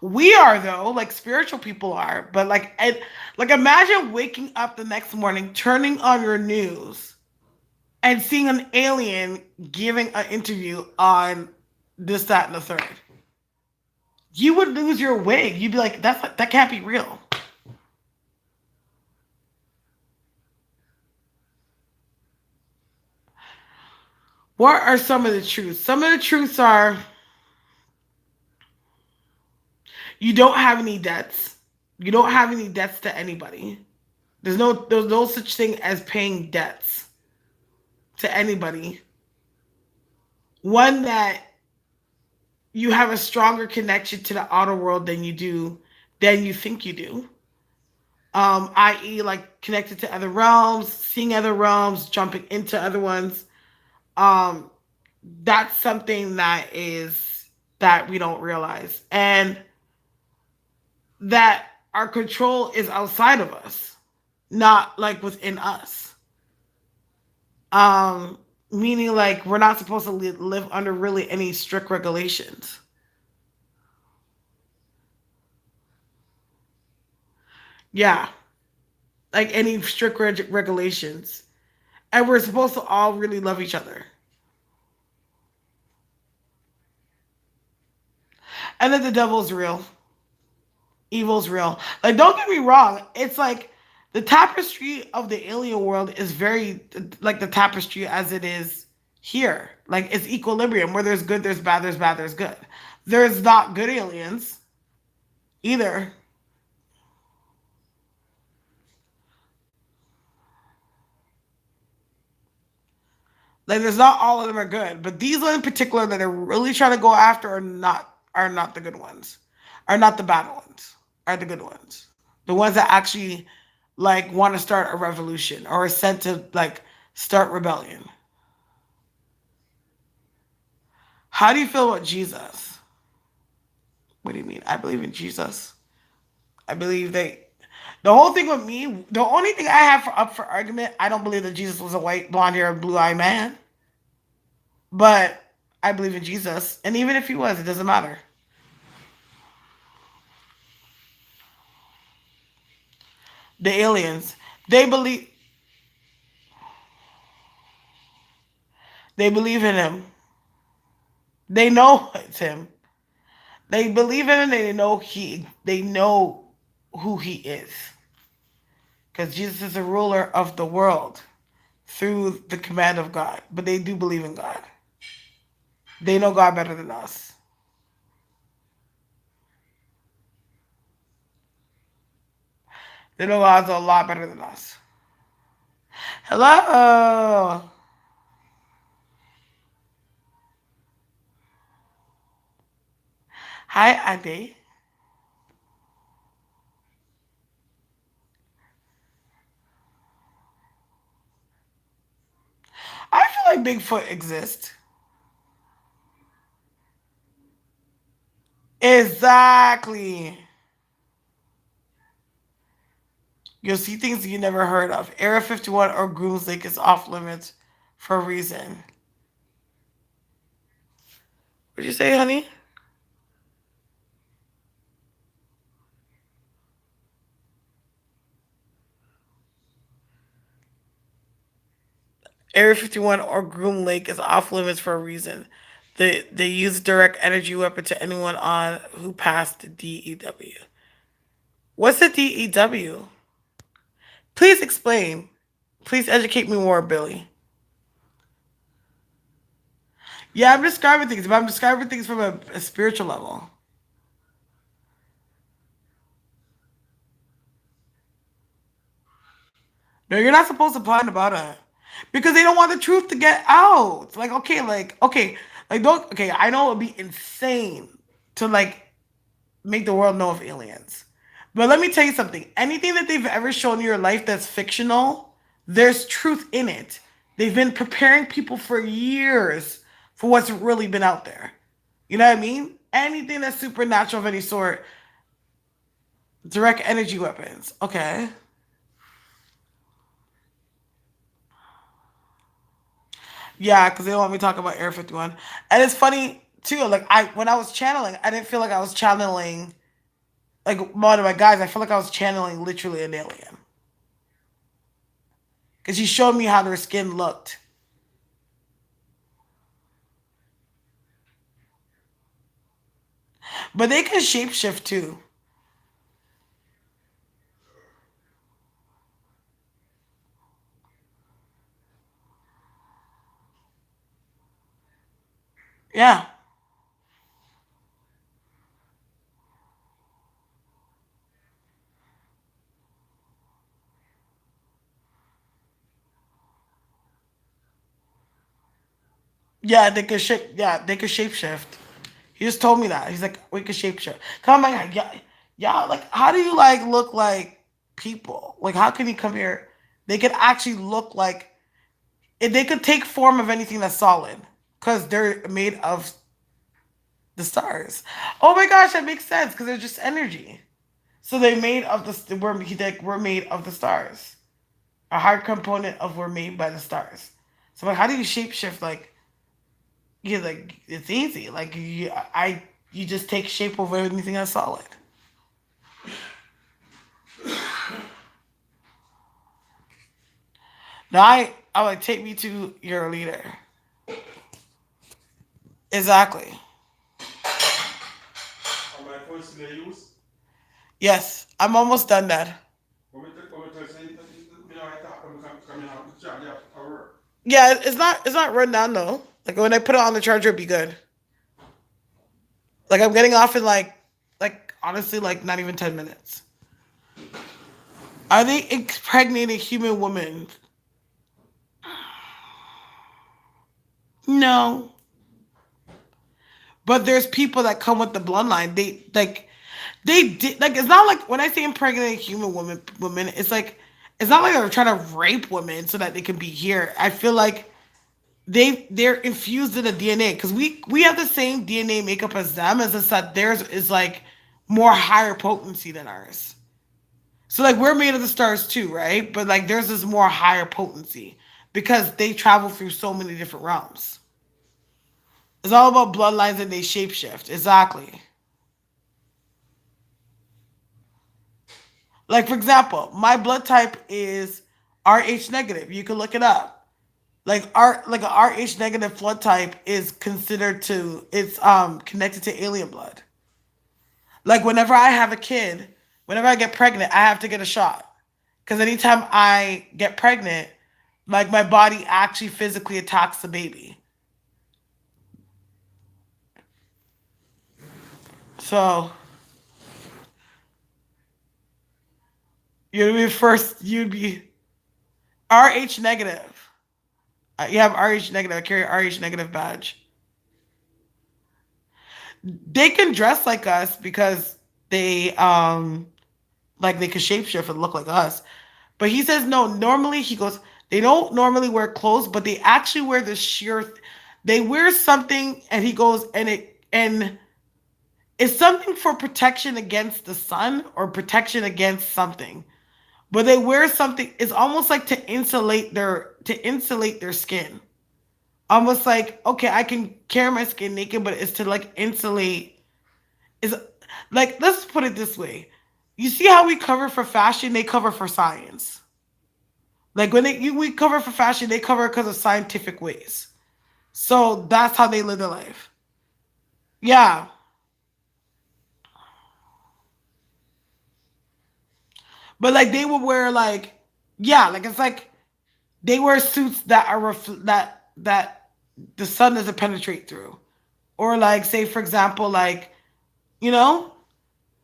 We are though, like spiritual people are, but like imagine waking up the next morning, turning on your news, and seeing an alien giving an interview on this, that, and the third. You would lose your wig. You'd be like, that can't be real. What are some of the truths? Some of the truths are you don't have any debts. You don't have any debts to anybody. There's no such thing as paying debts to anybody. One that you have a stronger connection to the outer world than you think you do. I.e., like connected to other realms, seeing other realms, jumping into other ones. Um, that's something that we don't realize, and that our control is outside of us, not like within us. Um, Meaning like we're not supposed to live under really any strict regulations. Yeah, like any strict regulations, and we're supposed to all really love each other. And then the devil's real, evil's real. Like don't get me wrong, it's like the tapestry of the alien world is very like the tapestry as it is here. Like it's equilibrium where there's good, there's bad, there's bad, there's good. There's not good aliens either. Like there's not all of them are good, but these ones in particular that are really trying to go after are not the good ones, are not the bad ones, are the good ones. The ones that actually like want to start a revolution or are sent to like start rebellion. How do you feel about Jesus? What do you mean? I believe in Jesus. I believe that the whole thing with me, the only thing I have up for argument, I don't believe that Jesus was a white, blonde haired, blue eyed man. But I believe in Jesus. And even if he was, it doesn't matter. The aliens, they believe they believe in him. They know it's him. They believe in him, they know who he is. Because Jesus is the ruler of the world through the command of God. But they do believe in God. They know God better than us. They know God's a lot better than us. Hello. Hi, Ade. I feel like Bigfoot exists. Exactly. You'll see things you never heard of. Area 51 or Groom's Lake is off limits for a reason. What'd you say, honey? Area 51 or Groom Lake is off limits for a reason. They use direct energy weapon to anyone on who passed the DEW. What's the DEW? Please explain. Please educate me more, Billy. Yeah, I'm describing things, but I'm describing things from a spiritual level. No, you're not supposed to find about it because they don't want the truth to get out. Like don't. Okay, I know it would be insane to like make the world know of aliens, but let me tell you something. Anything that they've ever shown in your life that's fictional, there's truth in it. They've been preparing people for years for what's really been out there. You know what I mean? Anything that's supernatural of any sort, direct energy weapons. Okay. Yeah, because they don't want me talking about Air 51. And it's funny too. Like I when I was channeling, I didn't feel like I was channeling like one of my guys. I feel like I was channeling literally an alien because he showed me how their skin looked. But they can shapeshift too. Yeah. Yeah, they could shape. Yeah, they could shapeshift. He just told me that. He's like, we could shapeshift. Come on, like, yeah, yeah. Like, how do you like look like people? Like, how can you come here? They could actually look like if they could take form of anything that's solid because they're made of the stars. Oh my gosh, that makes sense because they're just energy. So they made of the we're made of the stars. A hard component of we're made by the stars. So like, how do you shapeshift? Like, yeah, like it's easy. Like you just take shape over anything that's solid. Now I like take me to your leader. Exactly. On my phone still they use. Yes, I'm almost done. That. When we tell say, you know, I thought when we come out, the job, yeah, our work. Yeah, it's not run down though. Like when I put it on the charger, it'd be good. Like I'm getting off in like honestly like not even 10 minutes. Are they impregnating human women? No, but there's people that come with the bloodline. They did like it's not like when I say impregnating human women, it's like it's not like they're trying to rape women so that they can be here. I feel like they're infused in the DNA because we have the same DNA makeup as them. As just that theirs is like more higher potency than ours. So like we're made of the stars too, right? But like theirs is more higher potency because they travel through so many different realms. It's all about bloodlines and they shapeshift. Exactly. Like for example, my blood type is Rh negative. You can look it up. Like a Rh negative blood type is considered to it's connected to alien blood. Like whenever I have a kid, whenever I get pregnant, I have to get a shot. Because anytime I get pregnant, like my body actually physically attacks the baby. So you'd be first. You'd be Rh negative. You have Rh negative. I carry Rh negative badge. They can dress like us because they like they could shapeshift and look like us. But he says no. Normally he goes. They don't normally wear clothes, but they actually wear the sheer. They wear something, and he goes and it's something for protection against the sun or protection against something. But they wear something. It's almost like to insulate their skin. Almost like okay, I can carry my skin naked, but it's to like insulate. Is like let's put it this way. You see how we cover for fashion, they cover for science. Like we cover for fashion, they cover because of scientific ways. So that's how they live their life. Yeah, but like they would wear like yeah, like it's like they wear suits that are that the sun doesn't penetrate through, or like say for example like you know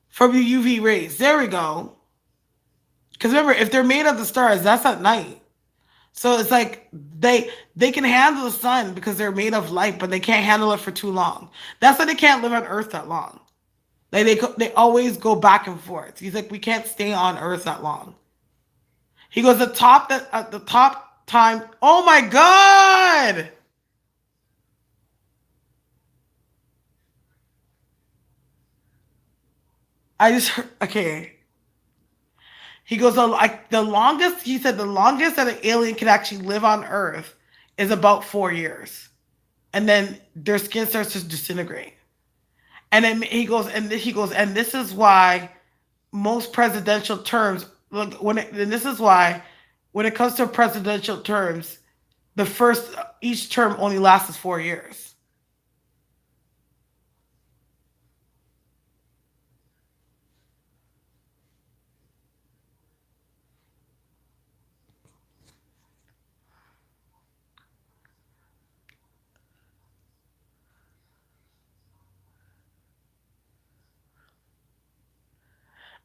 from the UV rays. There we go. Because remember, if they're made of the stars, that's at night. So it's like they can handle the sun because they're made of light, but they can't handle it for too long. That's why they can't live on Earth that long. Like they always go back and forth. He's like, we can't stay on Earth that long. He goes the top that at the top time. Oh my god! I just heard, okay. He goes like the longest. He said the longest that an alien can actually live on Earth is about 4 years, and then their skin starts to disintegrate. And then he goes, and this is why most presidential terms look when it, and this is why when it comes to presidential terms, the first each term only lasts 4 years.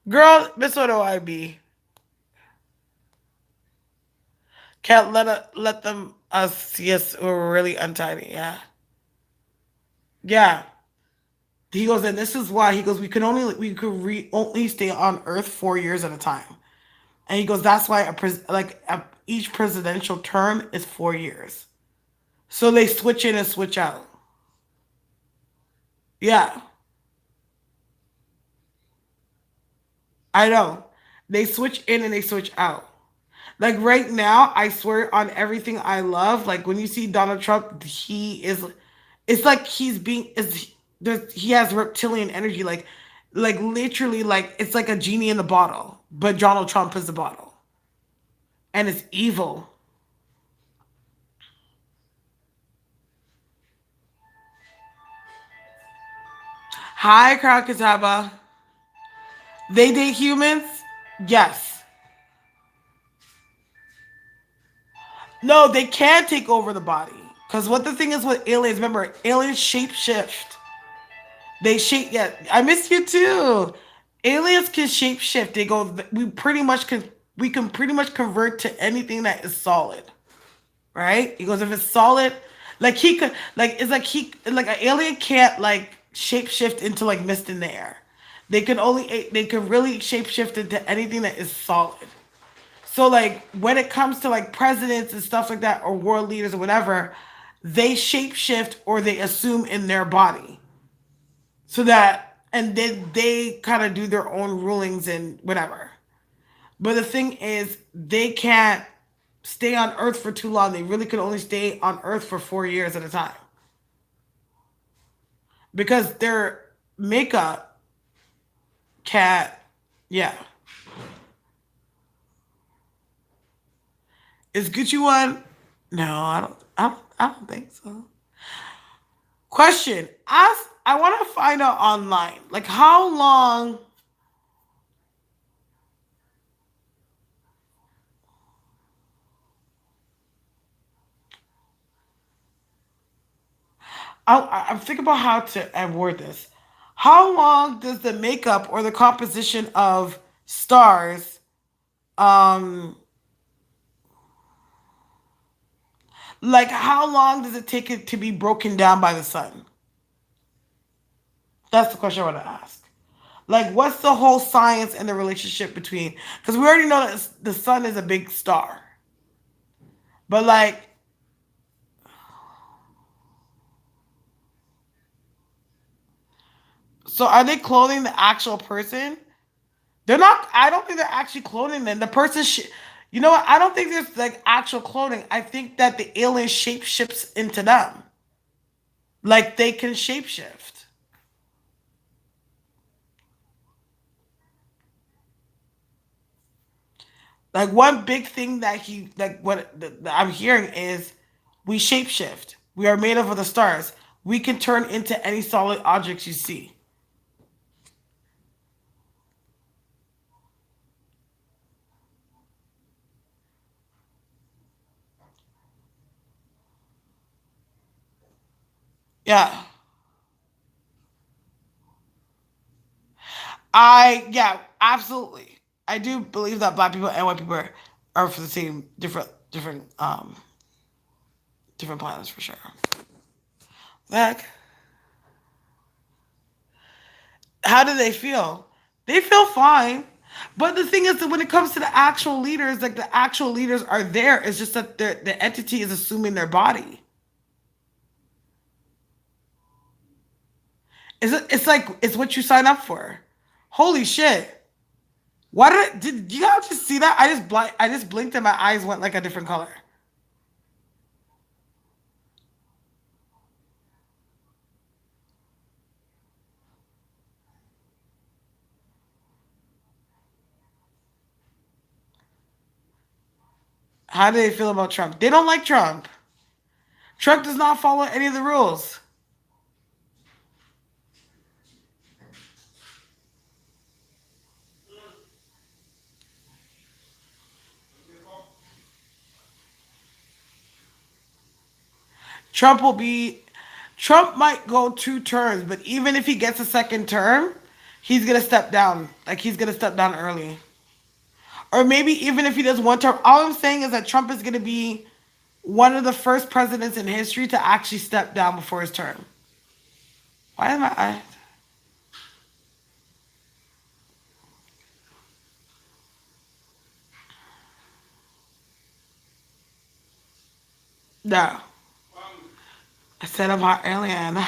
Girl, this what do I be? Can't let them us see us. We're really untidy. Yeah, yeah. He goes, and this is why he goes. We could only stay on Earth 4 years at a time. And he goes, that's why each presidential term is 4 years. So they switch in and switch out. Yeah, I know. They switch in and they switch out. Like right now, I swear on everything I love. Like when you see Donald Trump, he is. It's like he's being is he has reptilian energy. Like literally, like it's like a genie in the bottle. But Donald Trump is the bottle, and it's evil. Hi, Krakataba. They date humans? Yes. No, they can take over the body. Because what the thing is with aliens, remember, aliens shape shift. They shape, yeah, I miss you too. Aliens can shape shift. They go, we can pretty much convert to anything that is solid, right? He goes, if it's solid, like he could, like an alien can't like shape shift into like mist in the air. They can really shape shift into anything that is solid. So like when it comes to like presidents and stuff like that or world leaders or whatever, they shapeshift or they assume in their body. So that and then they kind of do their own rulings and whatever. But the thing is they can't stay on Earth for too long. They really could only stay on Earth for 4 years at a time. Because their makeup can't yeah. Is Gucci one? No, I don't think so. Question. Ask. I want to find out online. Like, how long? I'm thinking about how to word this. How long does the makeup or the composition of stars, um, like how long does it take it to be broken down by the sun? That's the question I want to ask. Like, what's the whole science and the relationship between? Because we already know that the sun is a big star, but like, so are they cloning the actual person? They're not. I don't think they're actually cloning them. The person, you know what? I don't think there's like actual cloning. I think that the alien shape shifts into them. Like they can shapeshift. Like one big thing that he like that I'm hearing is we shapeshift. We are made of the stars. We can turn into any solid objects you see. Yeah. Absolutely. I do believe that black people and white people are for the same different planets for sure. Like, how do they feel? They feel fine. But the thing is that when it comes to the actual leaders, like the actual leaders are there. It's just that the entity is assuming their body. It's like it's what you sign up for. Holy shit. Why did you guys just see that? I just blinked and my eyes went like a different color. How do they feel about Trump? They don't like Trump. Trump does not follow any of the rules. Trump will be Trump might go 2 terms, but even if he gets a second term, he's gonna step down. Like he's gonna step down early. Or maybe even if he does 1 term, all I'm saying is that Trump is gonna be one of the first presidents in history to actually step down before his term. Why am I no. I said I'm hot alien.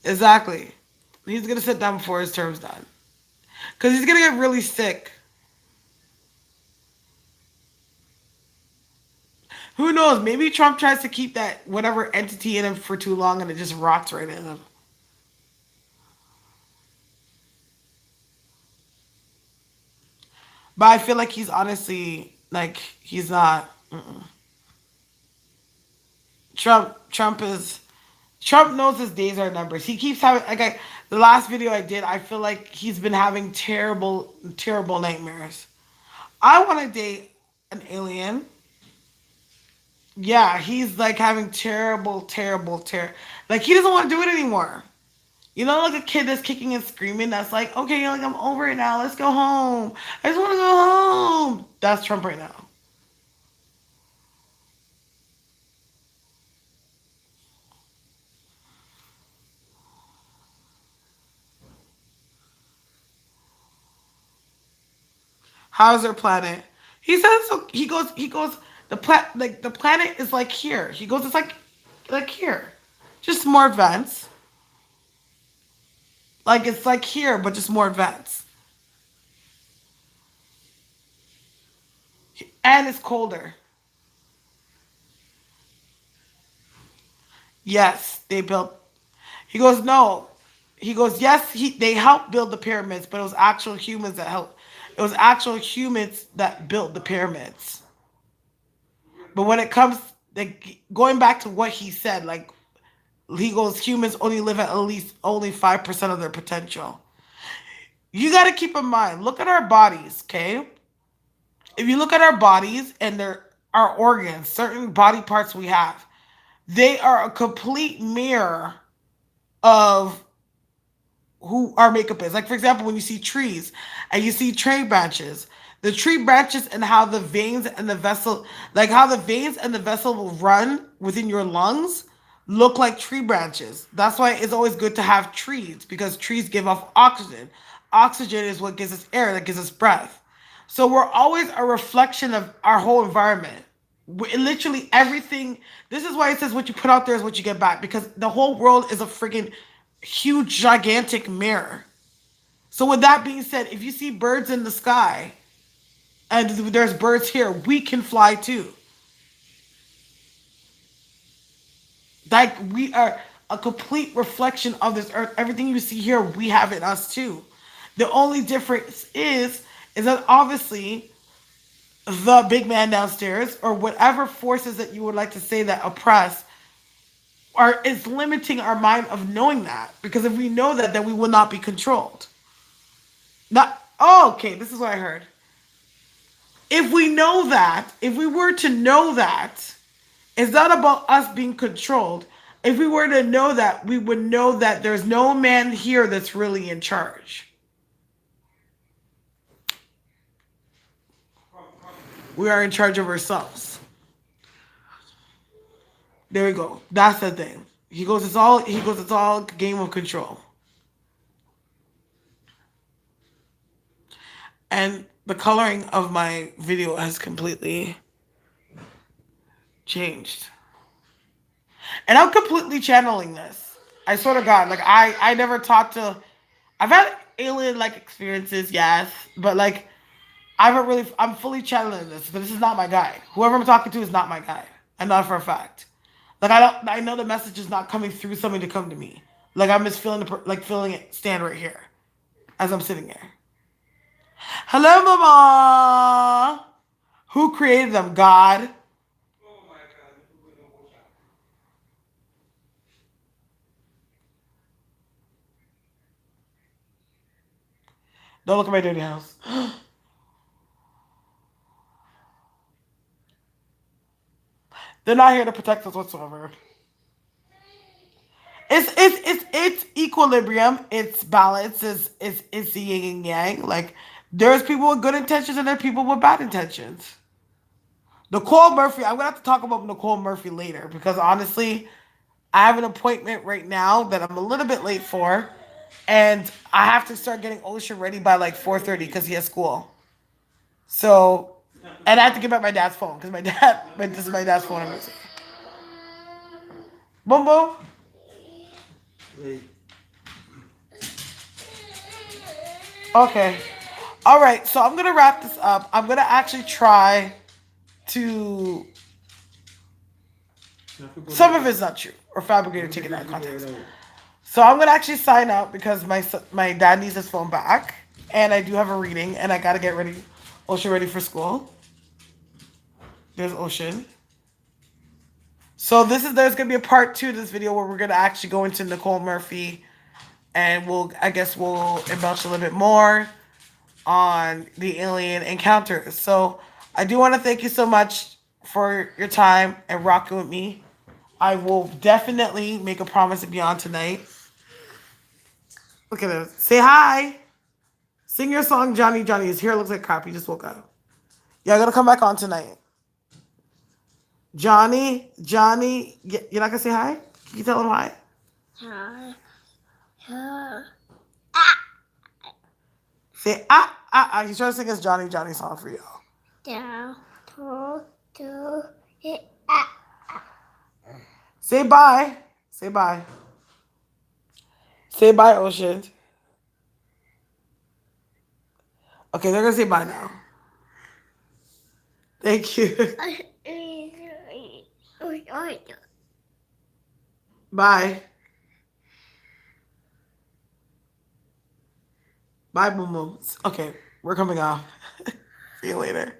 Exactly. He's gonna sit down before his term's done. Cause he's gonna get really sick. Who knows? Maybe Trump tries to keep that whatever entity in him for too long and it just rots right in him. But I feel like he's honestly like he's not. Trump is Trump knows his days are numbered. He keeps having the last video I did. I feel like he's been having terrible nightmares. I want to date an alien. Yeah, he's like having terrible. Like he doesn't want to do it anymore. You know, like a kid that's kicking and screaming. That's like, okay, like I'm over it now. Let's go home. I just want to go home. That's Trump right now. How's their planet? He says so. He goes. The planet is like here. He goes. It's like here, just more advanced. Like it's like here, but just more advanced, and it's colder. Yes, they built. He goes no. He goes yes. They helped build the pyramids, but it was actual humans that helped. It was actual humans that built the pyramids. But when it comes like going back to what he said, like he goes, humans only live at least only 5% of their potential. You got to keep in mind, look at our bodies, okay? If you look at our bodies and our organs, certain body parts we have, they are a complete mirror of who our makeup is. Like for example, when you see trees and you see tree branches, the tree branches and how the veins and the vessel, like how the veins and the vessel will run within your lungs, look like tree branches. That's why it's always good to have trees because trees give off oxygen. Oxygen is what gives us air, that gives us breath. So we're always a reflection of our whole environment. Literally everything. This is why it says what you put out there is what you get back because the whole world is a freaking huge, gigantic mirror. So, with that being said, if you see birds in the sky and there's birds here, we can fly too. Like, we are a complete reflection of this earth. Everything you see here, we have in us too. The only difference is that obviously the big man downstairs or whatever forces that you would like to say that oppress are is limiting our mind of knowing that because if we know that then we will not be controlled. Not oh, okay, this is what I heard. If we know that, if we were to know that, it's not about us being controlled. If we were to know that, we would know that there's no man here that's really in charge. We are in charge of ourselves. There we go. That's the thing. It's all game of control. And the coloring of my video has completely changed. And I'm completely channeling this. I swear to God, like I never talked to I've had alien like experiences, yes, but like I haven't really I'm fully channeling this, but this is not my guy. Whoever I'm talking to is not my guy. I know for a fact. Like I know the message is not coming through somebody to come to me. Like I'm just feeling it stand right here as I'm sitting here. Hello, mama. Who created them? God. Oh my God, this is no bullshit. Don't look at my dirty house. They're not here to protect us whatsoever. It's equilibrium. It's balance. It's the yin and yang. Like there's people with good intentions and there's people with bad intentions. Nicole Murphy. I'm gonna have to talk about Nicole Murphy later because honestly, I have an appointment right now that I'm a little bit late for, and I have to start getting Ocean ready by like 4:30 because he has school. So, and I have to give back my dad's phone because this is my dad's phone. I'm using. Boom boom. Wait. Okay. All right. So I'm gonna wrap this up. I'm gonna actually try to. Some of it's not true or fabricated, taken out of context. So I'm gonna actually sign out because my dad needs his phone back, and I do have a reading, and I gotta get ready, Ocean ready for school. There's Ocean. So there's gonna be a part two of this video where we're gonna actually go into Nicole Murphy, and we'll embellish a little bit more on the alien encounters. So I do want to thank you so much for your time and rocking with me. I will definitely make a promise to be on tonight. Look at him. Say hi. Sing your song, Johnny. Johnny. His hair looks like crap. He just woke up. Yeah, I gotta come back on tonight. Johnny, you're not gonna say hi? Can you tell him hi? Say He's trying to sing his Johnny Johnny song for you. Say bye. Say bye. Say bye, Ocean. Okay, they're gonna say bye now. Thank you. Bye. Bye, Boom Boom. Okay, we're coming off. See you later.